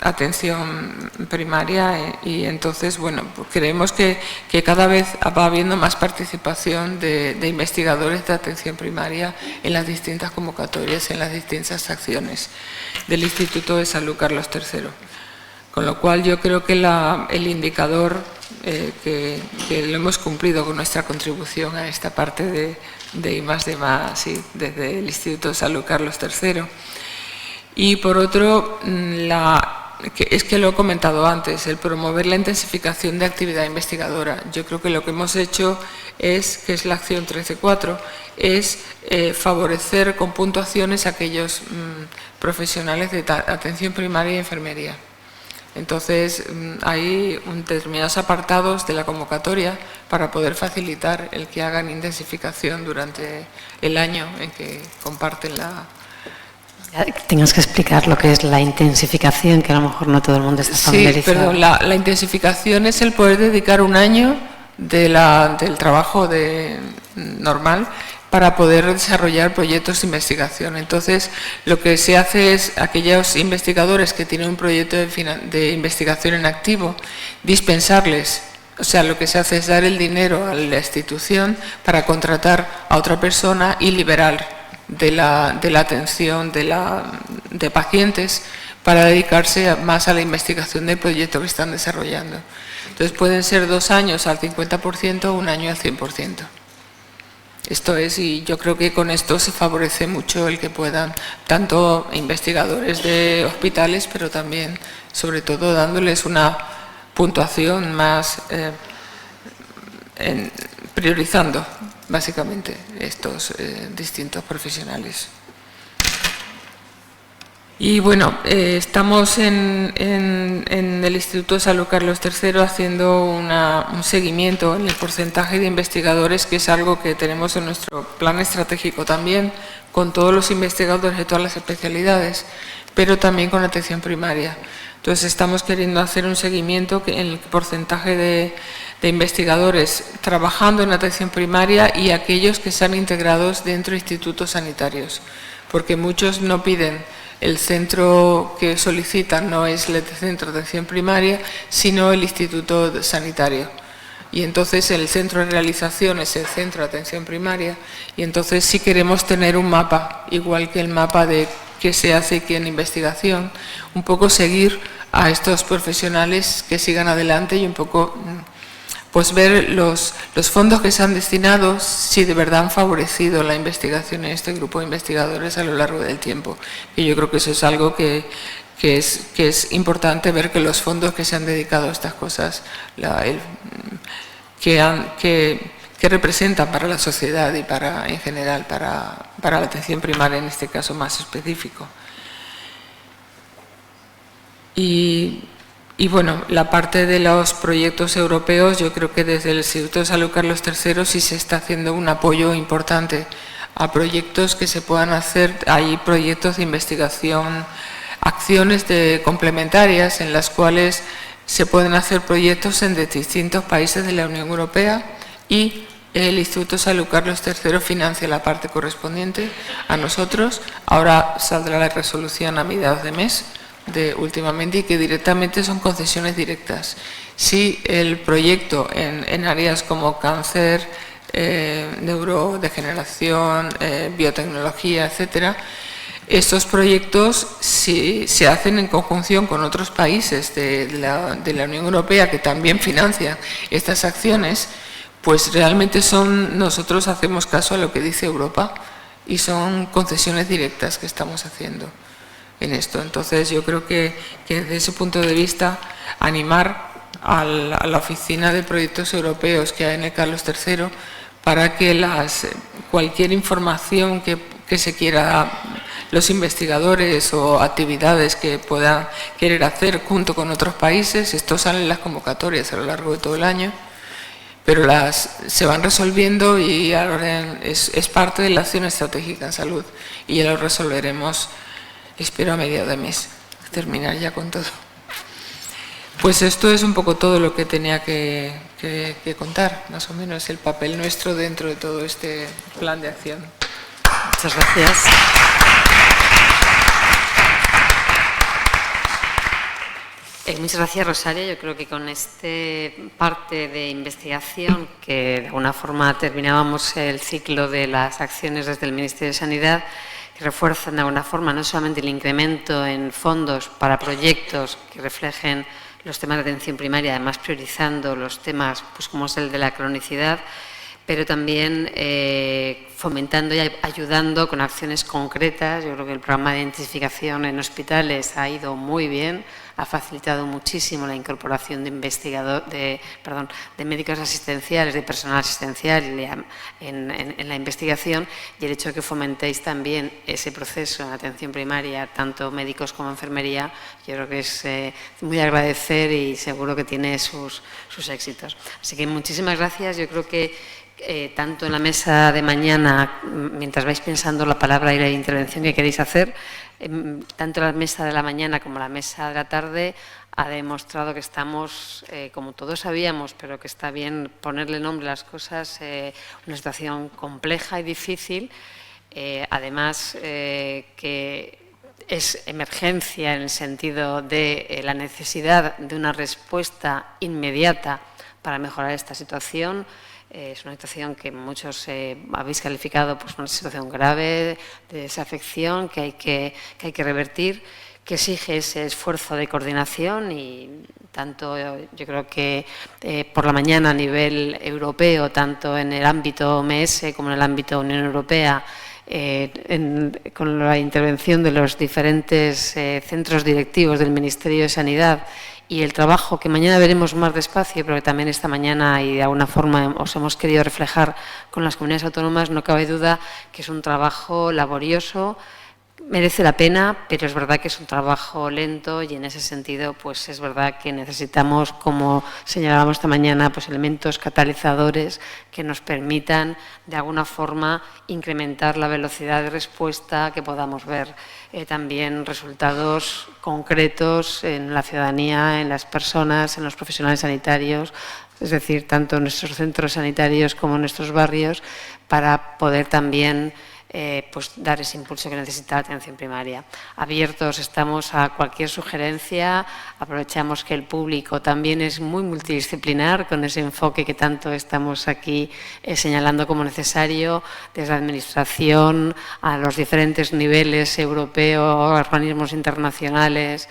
atención primaria y entonces, bueno, pues creemos que cada vez va habiendo más participación de investigadores de atención primaria en las distintas convocatorias, en las distintas acciones del Instituto de Salud Carlos III. Con lo cual yo creo que el indicador que lo hemos cumplido con nuestra contribución a esta parte de I+D+, sí, desde el Instituto de Salud Carlos III. Y por otro, es que lo he comentado antes, el promover la intensificación de actividad investigadora. Yo creo que lo que hemos hecho que es la acción 13.4, es favorecer con puntuaciones a aquellos profesionales de atención primaria y enfermería. Entonces, hay determinados apartados de la convocatoria para poder facilitar el que hagan intensificación durante el año en que comparten la... Tengas que explicar lo que es la intensificación, que a lo mejor no todo el mundo está familiarizado. Sí, perdón, la intensificación es el poder dedicar un año del trabajo normal para poder desarrollar proyectos de investigación. Entonces, lo que se hace es aquellos investigadores que tienen un proyecto de investigación en activo, dispensarles. O sea, lo que se hace es dar el dinero a la institución para contratar a otra persona y liberar de la atención de pacientes para dedicarse más a la investigación del proyecto que están desarrollando. Entonces, pueden ser 2 años al 50% o 1 año al 100%. Esto es, y yo creo que con esto se favorece mucho el que puedan, tanto investigadores de hospitales, pero también, sobre todo, dándoles una puntuación más, priorizando, básicamente, estos distintos profesionales. Y bueno, estamos en el Instituto de Salud Carlos III haciendo un seguimiento en el porcentaje de investigadores, que es algo que tenemos en nuestro plan estratégico también, con todos los investigadores de todas las especialidades, pero también con atención primaria. Entonces, estamos queriendo hacer un seguimiento en el porcentaje de investigadores trabajando en atención primaria y aquellos que sean integrados dentro de institutos sanitarios, porque muchos no piden. El centro que solicitan no es el centro de atención primaria, sino el instituto sanitario. Y entonces el centro de realización es el centro de atención primaria. Y entonces sí queremos tener un mapa, igual que el mapa de qué se hace aquí en investigación, un poco seguir a estos profesionales que sigan adelante y un poco pues ver los fondos que se han destinado, si de verdad han favorecido la investigación en este grupo de investigadores a lo largo del tiempo. Y yo creo que eso es algo que es importante, ver que los fondos que se han dedicado a estas cosas, que representan para la sociedad y en general para la atención primaria, en este caso más específico. Y bueno, la parte de los proyectos europeos, yo creo que desde el Instituto de Salud Carlos III sí se está haciendo un apoyo importante a proyectos que se puedan hacer. Hay proyectos de investigación, acciones complementarias en las cuales se pueden hacer proyectos en distintos países de la Unión Europea y el Instituto de Salud Carlos III financia la parte correspondiente a nosotros. Ahora saldrá la resolución a mediados de mes. Últimamente, y que directamente son concesiones directas. Si el proyecto en áreas como cáncer, neurodegeneración, biotecnología, etcétera, estos proyectos si se hacen en conjunción con otros países de la Unión Europea que también financian estas acciones, pues realmente nosotros hacemos caso a lo que dice Europa y son concesiones directas que estamos haciendo en esto. Entonces, yo creo que desde ese punto de vista, animar a la Oficina de Proyectos Europeos que hay en el Carlos III para que cualquier información que se quiera, los investigadores o actividades que puedan querer hacer junto con otros países, esto sale en las convocatorias a lo largo de todo el año, pero se van resolviendo y ahora es parte de la acción estratégica en salud y ya lo resolveremos, espero, a mediados de mes, terminar ya con todo. Pues esto es un poco todo lo que tenía que contar, más o menos el papel nuestro dentro de todo este plan de acción. Muchas gracias. Muchas gracias, Rosario. Yo creo que con este parte de investigación, que de alguna forma terminábamos el ciclo de las acciones desde el Ministerio de Sanidad, que refuerzan de alguna forma no solamente el incremento en fondos para proyectos que reflejen los temas de atención primaria, además priorizando los temas pues como es el de la cronicidad, pero también fomentando y ayudando con acciones concretas. Yo creo que el programa de identificación en hospitales ha ido muy bien, ha facilitado muchísimo la incorporación de médicos asistenciales, de personal asistencial en la investigación, y el hecho de que fomentéis también ese proceso en atención primaria, tanto médicos como enfermería, yo creo que es muy de agradecer y seguro que tiene sus éxitos. Así que muchísimas gracias. Yo creo que tanto en la mesa de mañana, mientras vais pensando la palabra y la intervención que queréis hacer, tanto la mesa de la mañana como la mesa de la tarde ha demostrado que estamos, como todos sabíamos, pero que está bien ponerle nombre a las cosas, una situación compleja y difícil, además que es emergencia en el sentido de la necesidad de una respuesta inmediata para mejorar esta situación. Es una situación que muchos habéis calificado pues una situación grave de desafección que hay que revertir, que exige ese esfuerzo de coordinación, y tanto yo creo que por la mañana a nivel europeo, tanto en el ámbito OMS como en el ámbito Unión Europea, con la intervención de los diferentes centros directivos del Ministerio de Sanidad, y el trabajo que mañana veremos más despacio, pero que también esta mañana y de alguna forma os hemos querido reflejar con las comunidades autónomas, no cabe duda que es un trabajo laborioso, merece la pena, pero es verdad que es un trabajo lento, y en ese sentido pues es verdad que necesitamos, como señalábamos esta mañana, pues elementos catalizadores que nos permitan de alguna forma incrementar la velocidad de respuesta, que podamos ver también resultados concretos en la ciudadanía, en las personas, en los profesionales sanitarios, es decir, tanto en nuestros centros sanitarios como en nuestros barrios, para poder también pues dar ese impulso que necesita la atención primaria. Abiertos estamos a cualquier sugerencia, aprovechamos que el público también es muy multidisciplinar, con ese enfoque que tanto estamos aquí señalando como necesario, desde la administración a los diferentes niveles europeos, organismos internacionales,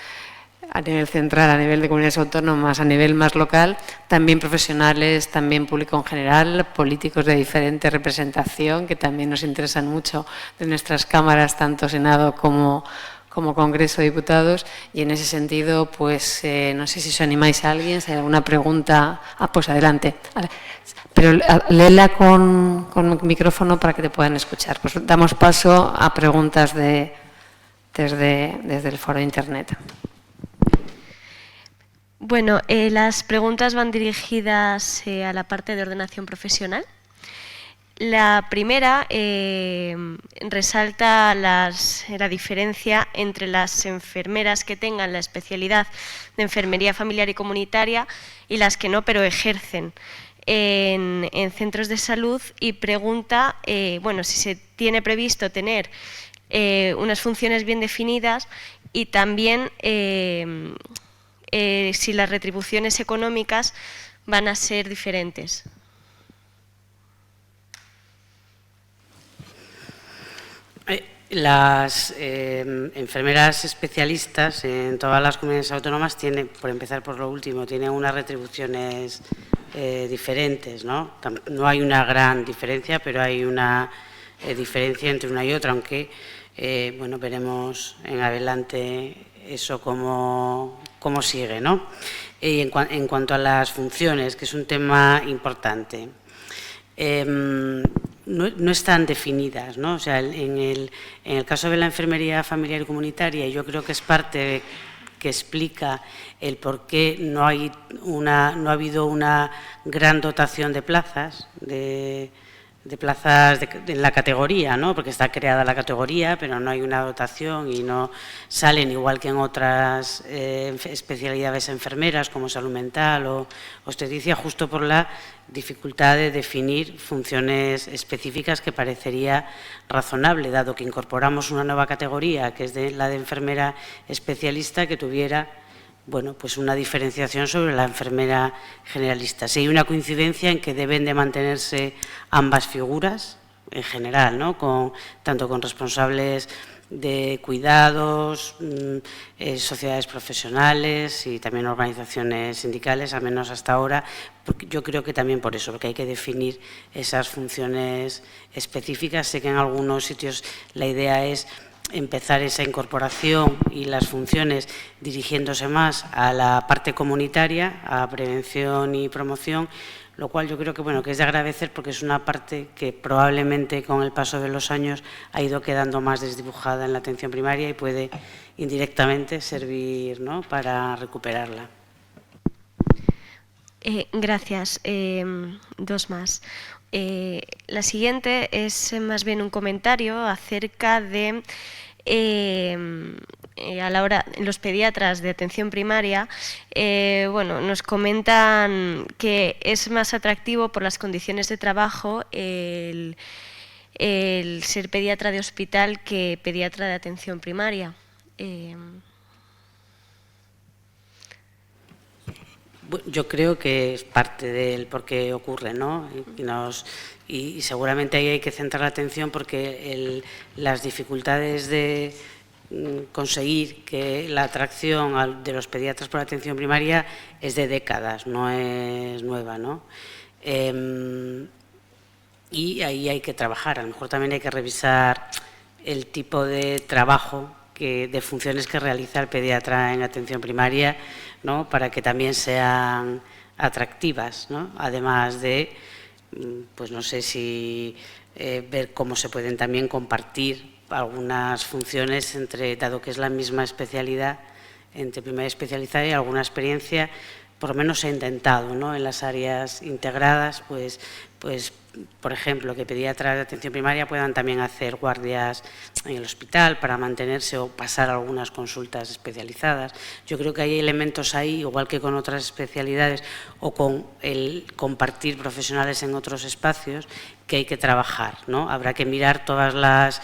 a nivel central, a nivel de comunidades autónomas, a nivel más local, también profesionales, también público en general, políticos de diferente representación, que también nos interesan mucho de nuestras cámaras, tanto Senado como Congreso de Diputados, y en ese sentido, pues no sé si os animáis a alguien, si hay alguna pregunta. Pues adelante. Pero léela con micrófono para que te puedan escuchar. Pues damos paso a preguntas desde el foro de Internet. Bueno, las preguntas van dirigidas a la parte de ordenación profesional. La primera resalta la diferencia entre las enfermeras que tengan la especialidad de enfermería familiar y comunitaria y las que no, pero ejercen en centros de salud, y pregunta bueno, si se tiene previsto tener unas funciones bien definidas, y también si las retribuciones económicas van a ser diferentes. Las enfermeras especialistas en todas las comunidades autónomas tienen, por empezar por lo último, tienen unas retribuciones diferentes, ¿no? No hay una gran diferencia, pero hay una diferencia entre una y otra, aunque bueno, veremos en adelante eso cómo sigue, ¿no? Y en cuanto a las funciones, que es un tema importante, no están definidas, ¿no? O sea, en el caso de la enfermería familiar y comunitaria, yo creo que es parte que explica el por qué no ha habido una gran dotación de plazas, en la categoría, ¿no? Porque está creada la categoría, pero no hay una dotación y no salen igual que en otras especialidades enfermeras como salud mental o obstetricia, justo por la dificultad de definir funciones específicas que parecería razonable, dado que incorporamos una nueva categoría, que es la de enfermera especialista, que tuviera, bueno, pues una diferenciación sobre la enfermera generalista. Sí hay una coincidencia en que deben de mantenerse ambas figuras en general, ¿no? Tanto con responsables de cuidados, sociedades profesionales y también organizaciones sindicales, al menos hasta ahora, porque yo creo que también por eso, porque hay que definir esas funciones específicas. Sé que en algunos sitios la idea es empezar esa incorporación y las funciones dirigiéndose más a la parte comunitaria, a prevención y promoción, lo cual yo creo que, bueno, que es de agradecer porque es una parte que probablemente con el paso de los años ha ido quedando más desdibujada en la atención primaria y puede indirectamente servir, ¿no?, para recuperarla. Gracias. Dos más. La siguiente es más bien un comentario acerca de a la hora los pediatras de atención primaria, bueno, nos comentan que es más atractivo por las condiciones de trabajo el ser pediatra de hospital que pediatra de atención primaria. Yo creo que es parte del por qué ocurre, ¿no? Y seguramente ahí hay que centrar la atención porque las dificultades de conseguir que la atracción de los pediatras por la atención primaria es de décadas, no es nueva, ¿no? Y ahí hay que trabajar. A lo mejor también hay que revisar el tipo de trabajo, de funciones que realiza el pediatra en atención primaria, ¿no?, para que también sean atractivas, ¿no? Además de, pues no sé si ver cómo se pueden también compartir algunas funciones dado que es la misma especialidad, entre primaria especializada y alguna experiencia, por lo menos se ha intentado, ¿no?, en las áreas integradas, pues por ejemplo, que pediatras de atención primaria puedan también hacer guardias en el hospital para mantenerse o pasar algunas consultas especializadas. Yo creo que hay elementos ahí, igual que con otras especialidades o con el compartir profesionales en otros espacios, que hay que trabajar, ¿no? Habrá que mirar todas las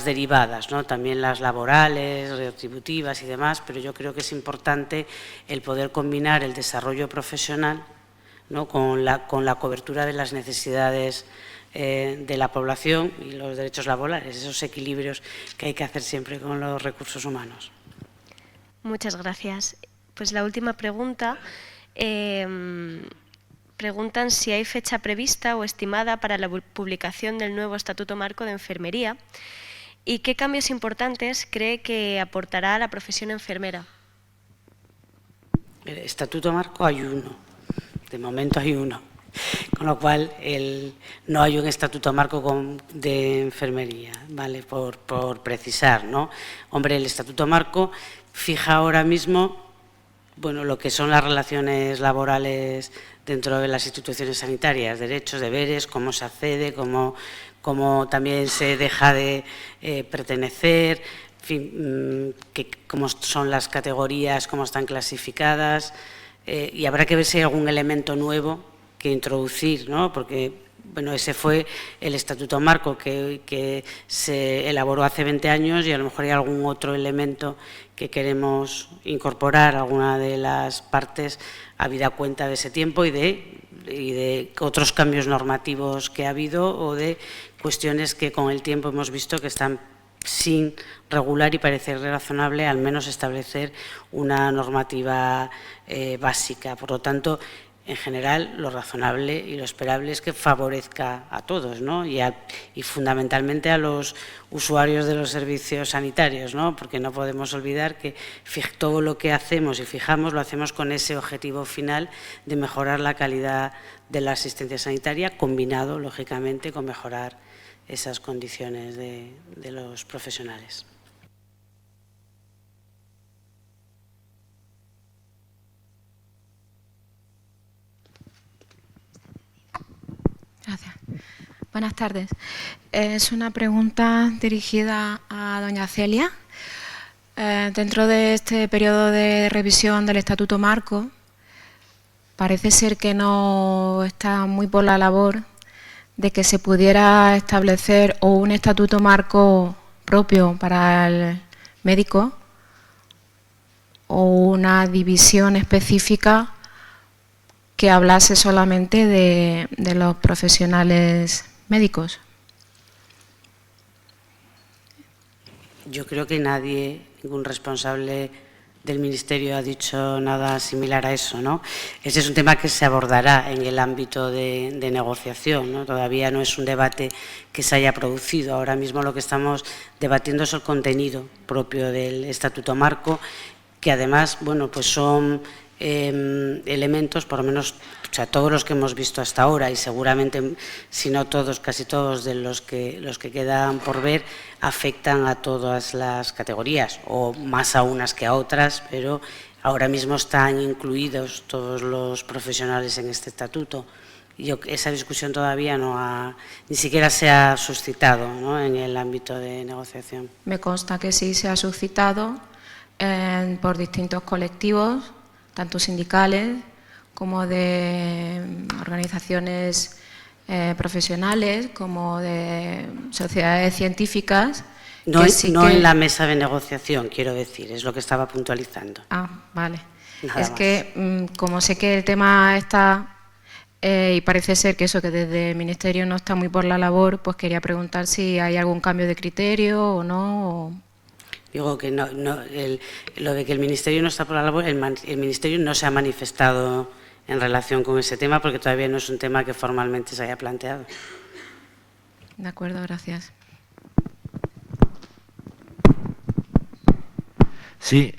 derivadas, ¿no?, también las laborales, retributivas y demás, pero yo creo que es importante el poder combinar el desarrollo profesional, ¿no?, con la cobertura de las necesidades de la población y los derechos laborales, esos equilibrios que hay que hacer siempre con los recursos humanos. Muchas gracias. Pues la última pregunta, preguntan si hay fecha prevista o estimada para la publicación del nuevo Estatuto Marco de Enfermería y qué cambios importantes cree que aportará a la profesión enfermera. El Estatuto Marco hay uno. De momento hay uno, con lo cual no hay un estatuto marco de enfermería, ¿vale? Por precisar, ¿no? Hombre, el estatuto marco fija ahora mismo, bueno, lo que son las relaciones laborales dentro de las instituciones sanitarias, derechos, deberes, cómo se accede, cómo también se deja de pertenecer, en fin, cómo son las categorías, cómo están clasificadas. Y habrá que ver si hay algún elemento nuevo que introducir, ¿no? Porque, bueno, ese fue el Estatuto Marco que se elaboró hace 20 años y a lo mejor hay algún otro elemento que queremos incorporar, alguna de las partes, habida cuenta de ese tiempo y de otros cambios normativos que ha habido o de cuestiones que con el tiempo hemos visto que están sin regular y parecer razonable al menos establecer una normativa básica. Por lo tanto, en general, lo razonable y lo esperable es que favorezca a todos, ¿no? y fundamentalmente a los usuarios de los servicios sanitarios, ¿no? Porque no podemos olvidar que todo lo que hacemos y fijamos lo hacemos con ese objetivo final de mejorar la calidad de la asistencia sanitaria, combinado, lógicamente, con mejorar esas condiciones de los profesionales. Buenas tardes. Es una pregunta dirigida a doña Celia. Dentro de este periodo de revisión del Estatuto Marco, parece ser que no está muy por la labor de que se pudiera establecer o un Estatuto Marco propio para el médico o una división específica que hablase solamente de los profesionales médicos. Yo creo que nadie, ningún responsable del Ministerio ha dicho nada similar a eso, ¿no? Ese es un tema que se abordará en el ámbito de negociación, ¿no? Todavía no es un debate que se haya producido. Ahora mismo lo que estamos debatiendo es el contenido propio del Estatuto Marco, que además, bueno, pues son elementos, por lo menos, o sea, todos los que hemos visto hasta ahora, y seguramente, si no todos, casi todos de los que quedan por ver, afectan a todas las categorías, o más a unas que a otras, pero ahora mismo están incluidos todos los profesionales en este estatuto. Esa discusión todavía ni siquiera se ha suscitado, ¿no?, en el ámbito de negociación. Me consta que sí se ha suscitado por distintos colectivos, tanto sindicales como de organizaciones profesionales, como de sociedades científicas. No en la mesa de negociación, quiero decir, es lo que estaba puntualizando. Ah, vale. Nada es más. Que, como sé que el tema está, y parece ser que eso, que desde el Ministerio no está muy por la labor, pues quería preguntar si hay algún cambio de criterio o no. Digo que no, lo de que el Ministerio no está por la labor, el Ministerio no se ha manifestado en relación con ese tema porque todavía no es un tema que formalmente se haya planteado. De acuerdo, gracias. Sí,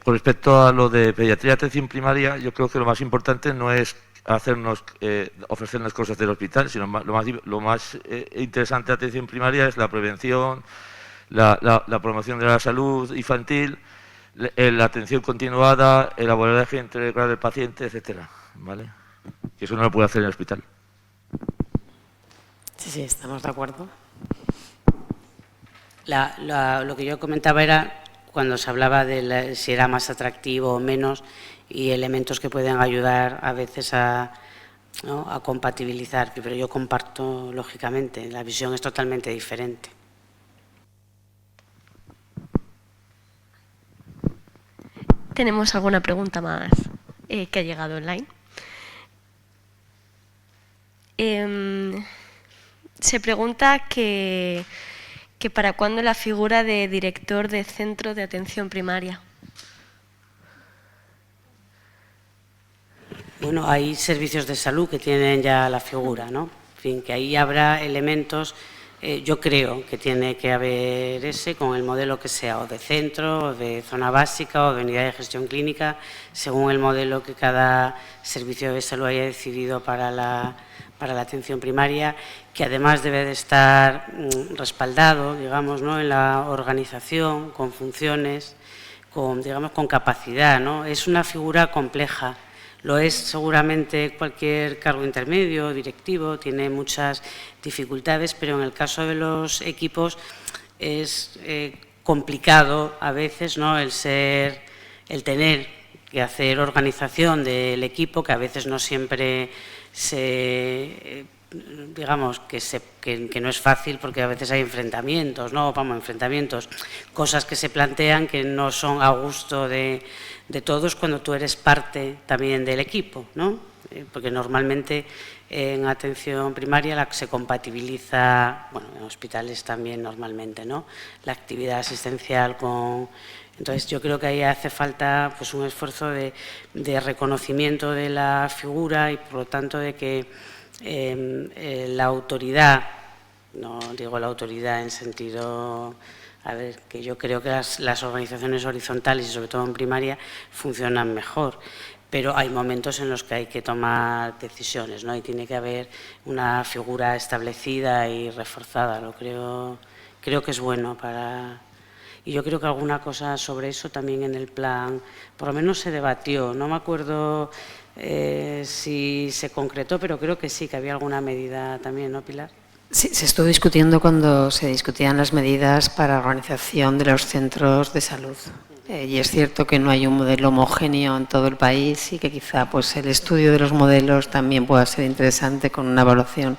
con respecto a lo de pediatría y atención primaria, yo creo que lo más importante no es ofrecernos cosas del hospital, sino lo más interesante de atención primaria es la prevención, la promoción de la salud infantil, la atención continuada, el abordaje integral del paciente, etcétera, ¿vale? Y eso no lo puede hacer en el hospital. Sí, estamos de acuerdo. Lo que yo comentaba era cuando se hablaba de si era más atractivo o menos y elementos que pueden ayudar a veces a compatibilizar, pero yo comparto, lógicamente, la visión es totalmente diferente. ¿Tenemos alguna pregunta más que ha llegado online? Se pregunta que para cuándo la figura de director de centro de atención primaria. Bueno, hay servicios de salud que tienen ya la figura, ¿no? En fin, que ahí habrá elementos. Yo creo que tiene que haber con el modelo que sea, o de centro, o de zona básica, o de unidad de gestión clínica, según el modelo que cada servicio de salud haya decidido para la atención primaria, que además debe de estar respaldado, digamos, ¿no?, en la organización, con funciones, con capacidad, ¿no? Es una figura compleja. Lo es seguramente cualquier cargo intermedio, directivo, tiene muchas dificultades, pero en el caso de los equipos es complicado a veces, ¿no?, el tener que hacer organización del equipo, que a veces no siempre digamos que no es fácil porque a veces hay enfrentamientos, cosas que se plantean que no son a gusto de todos cuando tú eres parte también del equipo, ¿no? Porque normalmente en atención primaria se compatibiliza, bueno, en hospitales también normalmente, ¿no?, la actividad asistencial con. Entonces yo creo que ahí hace falta pues un esfuerzo de reconocimiento de la figura y por lo tanto de que la autoridad, no digo la autoridad en sentido, que yo creo que las organizaciones horizontales y sobre todo en primaria funcionan mejor, pero hay momentos en los que hay que tomar decisiones, ¿no? Y tiene que haber una figura establecida y reforzada, creo que es bueno para. y yo creo que alguna cosa sobre eso también en el plan, por lo menos se debatió, no me acuerdo si se concretó, pero creo que sí, que había alguna medida también, ¿no, Pilar? Sí, se estuvo discutiendo cuando se discutían las medidas para la organización de los centros de salud. Y es cierto que no hay un modelo homogéneo en todo el país y que quizá pues, el estudio de los modelos también pueda ser interesante con una evaluación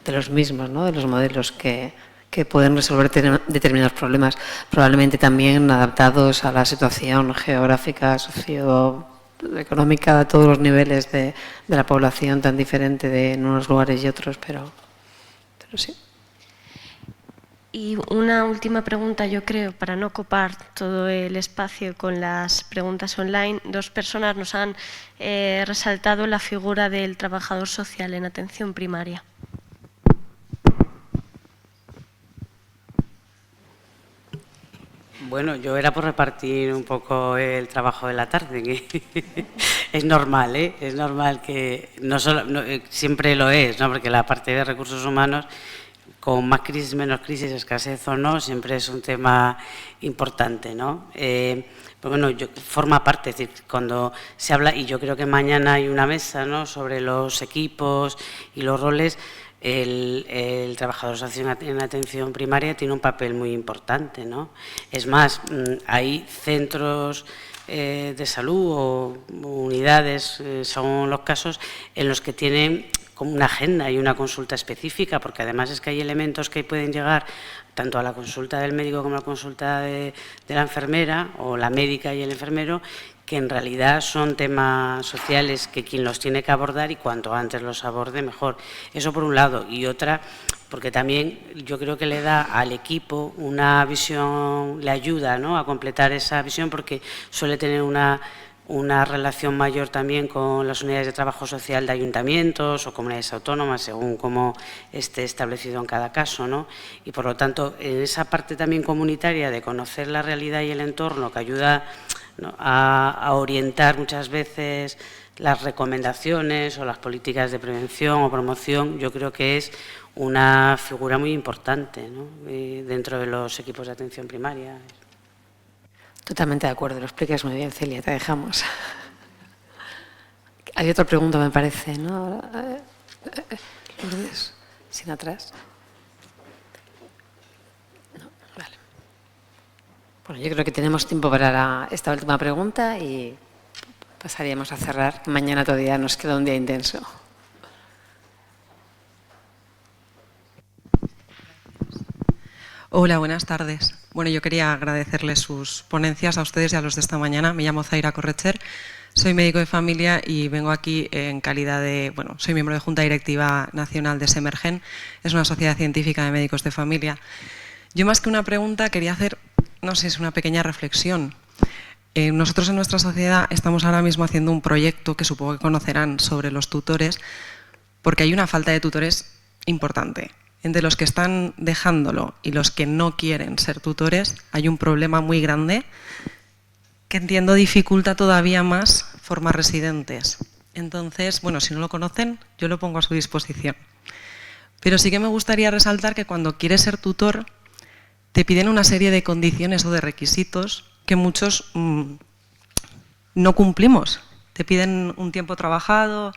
de los mismos, ¿no? De los modelos que pueden resolver determinados problemas, probablemente también adaptados a la situación geográfica, socioeconómica, a todos los niveles de la población tan diferente en unos lugares y otros, pero sí. Y una última pregunta, yo creo, para no copar todo el espacio con las preguntas online. 2 personas nos han resaltado la figura del trabajador social en atención primaria. Bueno, yo era por repartir un poco el trabajo de la tarde, que es normal, ¿eh? Es normal que no solo siempre lo es, ¿no? Porque la parte de recursos humanos, con más crisis, menos crisis, escasez o no, siempre es un tema importante, ¿no? Pero bueno, forma parte, es decir, cuando se habla, y yo creo que mañana hay una mesa, ¿no?, sobre los equipos y los roles. El trabajador social en atención primaria tiene un papel muy importante, ¿no? Es más, hay centros de salud o unidades, son los casos en los que tienen como una agenda y una consulta específica, porque además es que hay elementos que pueden llegar tanto a la consulta del médico como a la consulta de la enfermera, o la médica y el enfermero, que en realidad son temas sociales que quien los tiene que abordar, y cuanto antes los aborde mejor. Eso por un lado. Y otra, porque también yo creo que le da al equipo una visión, le ayuda, ¿no?, a completar esa visión, porque suele tener una relación mayor también con las unidades de trabajo social de ayuntamientos o comunidades autónomas, según cómo esté establecido en cada caso, ¿no? Y por lo tanto, en esa parte también comunitaria de conocer la realidad y el entorno, que ayuda, ¿no?, a orientar muchas veces las recomendaciones o las políticas de prevención o promoción, yo creo que es una figura muy importante, ¿no?, dentro de los equipos de atención primaria. Totalmente de acuerdo, lo explicas muy bien, Celia, te dejamos. Hay otra pregunta, me parece, ¿no? Lourdes, sin atrás. No, vale. Bueno, yo creo que tenemos tiempo para esta última pregunta y pasaríamos a cerrar. Mañana todavía nos queda un día intenso. Hola, buenas tardes. Bueno, yo quería agradecerles sus ponencias a ustedes y a los de esta mañana. Me llamo Zaira Correcher, soy médico de familia y vengo aquí en calidad de, bueno, soy miembro de Junta Directiva Nacional de Semergen, es una sociedad científica de médicos de familia. Yo, más que una pregunta, quería hacer, no sé, es una pequeña reflexión. Nosotros en nuestra sociedad estamos ahora mismo haciendo un proyecto que supongo que conocerán sobre los tutores, porque hay una falta de tutores importante. Entre los que están dejándolo y los que no quieren ser tutores hay un problema muy grande que entiendo dificulta todavía más formar residentes. Entonces, bueno, si no lo conocen, yo lo pongo a su disposición. Pero sí que me gustaría resaltar que cuando quieres ser tutor te piden una serie de condiciones o de requisitos que muchos no cumplimos. Te piden un tiempo trabajado,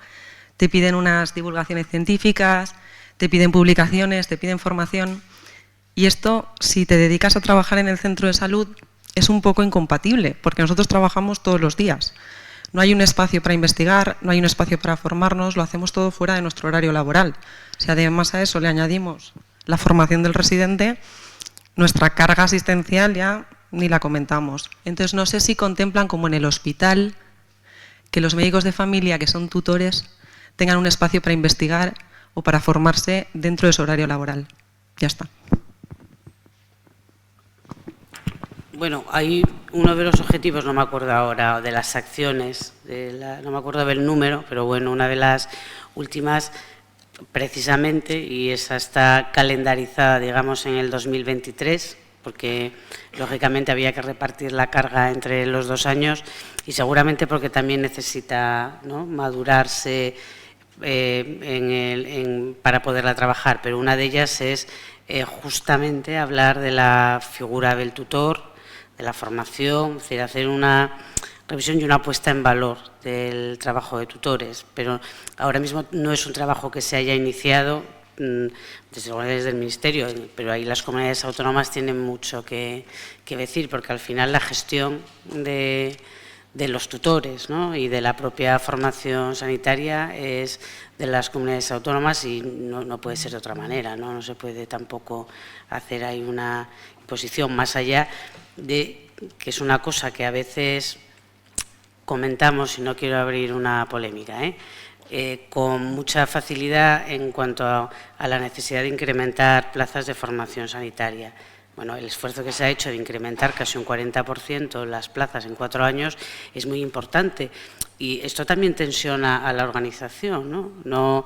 te piden unas divulgaciones científicas, te piden publicaciones, te piden formación, y esto, si te dedicas a trabajar en el centro de salud, es un poco incompatible, porque nosotros trabajamos todos los días. No hay un espacio para investigar, no hay un espacio para formarnos, lo hacemos todo fuera de nuestro horario laboral. Si además a eso le añadimos la formación del residente, nuestra carga asistencial ya ni la comentamos. Entonces, no sé si contemplan, como en el hospital, que los médicos de familia que son tutores tengan un espacio para investigar o para formarse dentro de su horario laboral. Ya está. Bueno, hay uno de los objetivos, no me acuerdo ahora, de las acciones, no me acuerdo del número, pero bueno, una de las últimas, precisamente, y esa está calendarizada, digamos, en el 2023, porque lógicamente había que repartir la carga entre los 2 años y seguramente porque también necesita, ¿no?, madurarse para poderla trabajar, pero una de ellas es justamente hablar de la figura del tutor, la formación, es decir, hacer una revisión y una puesta en valor del trabajo de tutores, pero ahora mismo no es un trabajo que se haya iniciado desde el Ministerio, pero ahí las comunidades autónomas tienen mucho que decir, porque al final la gestión de los tutores, ¿no?, y de la propia formación sanitaria es de las comunidades autónomas y no puede ser de otra manera, ¿no? No se puede tampoco hacer ahí una imposición más allá de que es una cosa que a veces comentamos, y no quiero abrir una polémica, con mucha facilidad en cuanto a la necesidad de incrementar plazas de formación sanitaria. Bueno, el esfuerzo que se ha hecho de incrementar casi un 40% las plazas en 4 años es muy importante y esto también tensiona a la organización, ¿no?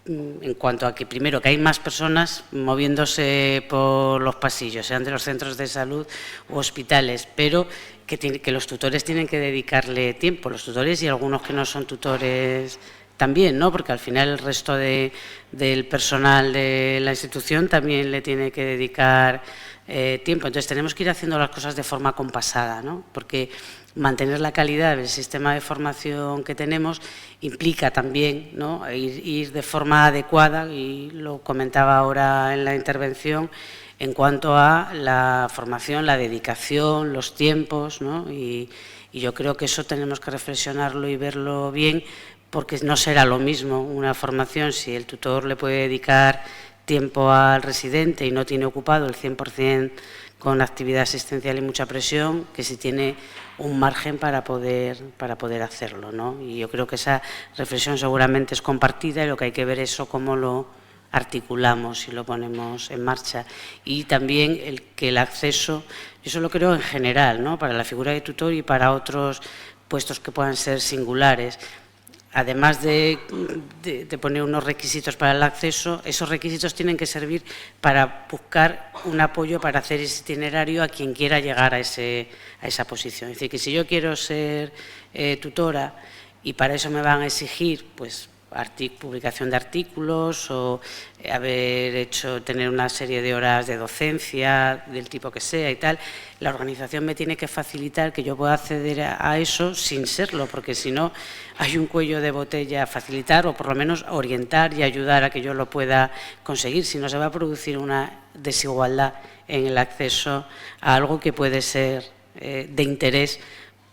En cuanto a que, primero, que hay más personas moviéndose por los pasillos, sean de los centros de salud u hospitales, pero que los tutores tienen que dedicarle tiempo, los tutores y algunos que no son tutores también, ¿no? Porque al final el resto del personal de la institución también le tiene que dedicar tiempo. Entonces tenemos que ir haciendo las cosas de forma compasada, ¿no? Porque mantener la calidad del sistema de formación que tenemos implica también, ¿no?, ir de forma adecuada, y lo comentaba ahora en la intervención, en cuanto a la formación, la dedicación, los tiempos, ¿no? Y yo creo que eso tenemos que reflexionarlo y verlo bien, porque no será lo mismo una formación si el tutor le puede dedicar tiempo al residente y no tiene ocupado el 100% con actividad asistencial y mucha presión, que si tiene un margen para poder hacerlo, ¿no? Y yo creo que esa reflexión seguramente es compartida y lo que hay que ver es cómo lo articulamos y lo ponemos en marcha. Y también que el acceso, yo eso lo creo en general, ¿no?, para la figura de tutor y para otros puestos que puedan ser singulares. Además de poner unos requisitos para el acceso, esos requisitos tienen que servir para buscar un apoyo para hacer ese itinerario a quien quiera llegar a esa posición. Es decir, que si yo quiero ser tutora y para eso me van a exigir, pues, publicación de artículos o tener una serie de horas de docencia del tipo que sea y tal, la organización me tiene que facilitar que yo pueda acceder a eso sin serlo, porque si no hay un cuello de botella a facilitar o por lo menos orientar y ayudar a que yo lo pueda conseguir, si no se va a producir una desigualdad en el acceso a algo que puede ser de interés,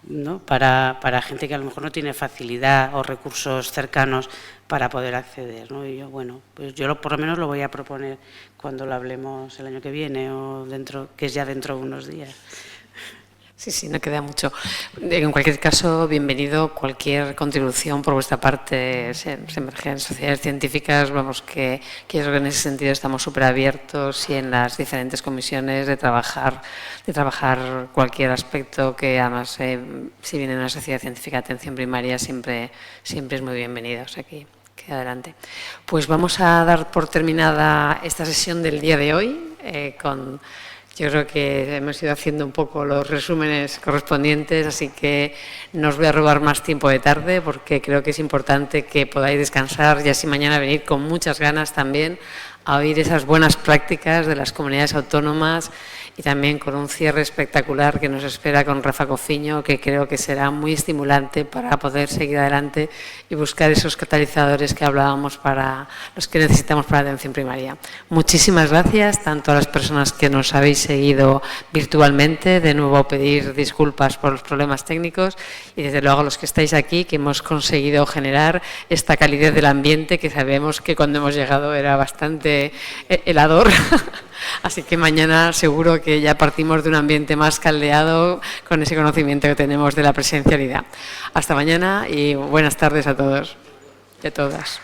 ¿no?, para gente que a lo mejor no tiene facilidad o recursos cercanos para poder acceder, ¿no? Y yo, bueno, pues yo por lo menos lo voy a proponer cuando lo hablemos el año que viene o que es ya dentro de unos días. Sí, no queda mucho. En cualquier caso, bienvenido cualquier contribución por vuestra parte. Se emergen sociedades científicas, vamos, que en ese sentido estamos súper abiertos y en las diferentes comisiones de trabajar cualquier aspecto que además, si viene de una sociedad científica de atención primaria, siempre es muy bienvenido. O sea, que adelante. Pues vamos a dar por terminada esta sesión del día de hoy Yo creo que hemos ido haciendo un poco los resúmenes correspondientes, así que no os voy a robar más tiempo de tarde porque creo que es importante que podáis descansar y así mañana venir con muchas ganas también a oír esas buenas prácticas de las comunidades autónomas y también con un cierre espectacular que nos espera con Rafa Cofiño, que creo que será muy estimulante para poder seguir adelante y buscar esos catalizadores que hablábamos para los que necesitamos para la atención primaria. Muchísimas gracias tanto a las personas que nos habéis seguido virtualmente, de nuevo pedir disculpas por los problemas técnicos y desde luego a los que estáis aquí, que hemos conseguido generar esta calidez del ambiente que sabemos que cuando hemos llegado era bastante helador. Así que mañana seguro que ya partimos de un ambiente más caldeado con ese conocimiento que tenemos de la presencialidad. Hasta mañana y buenas tardes a todos y a todas.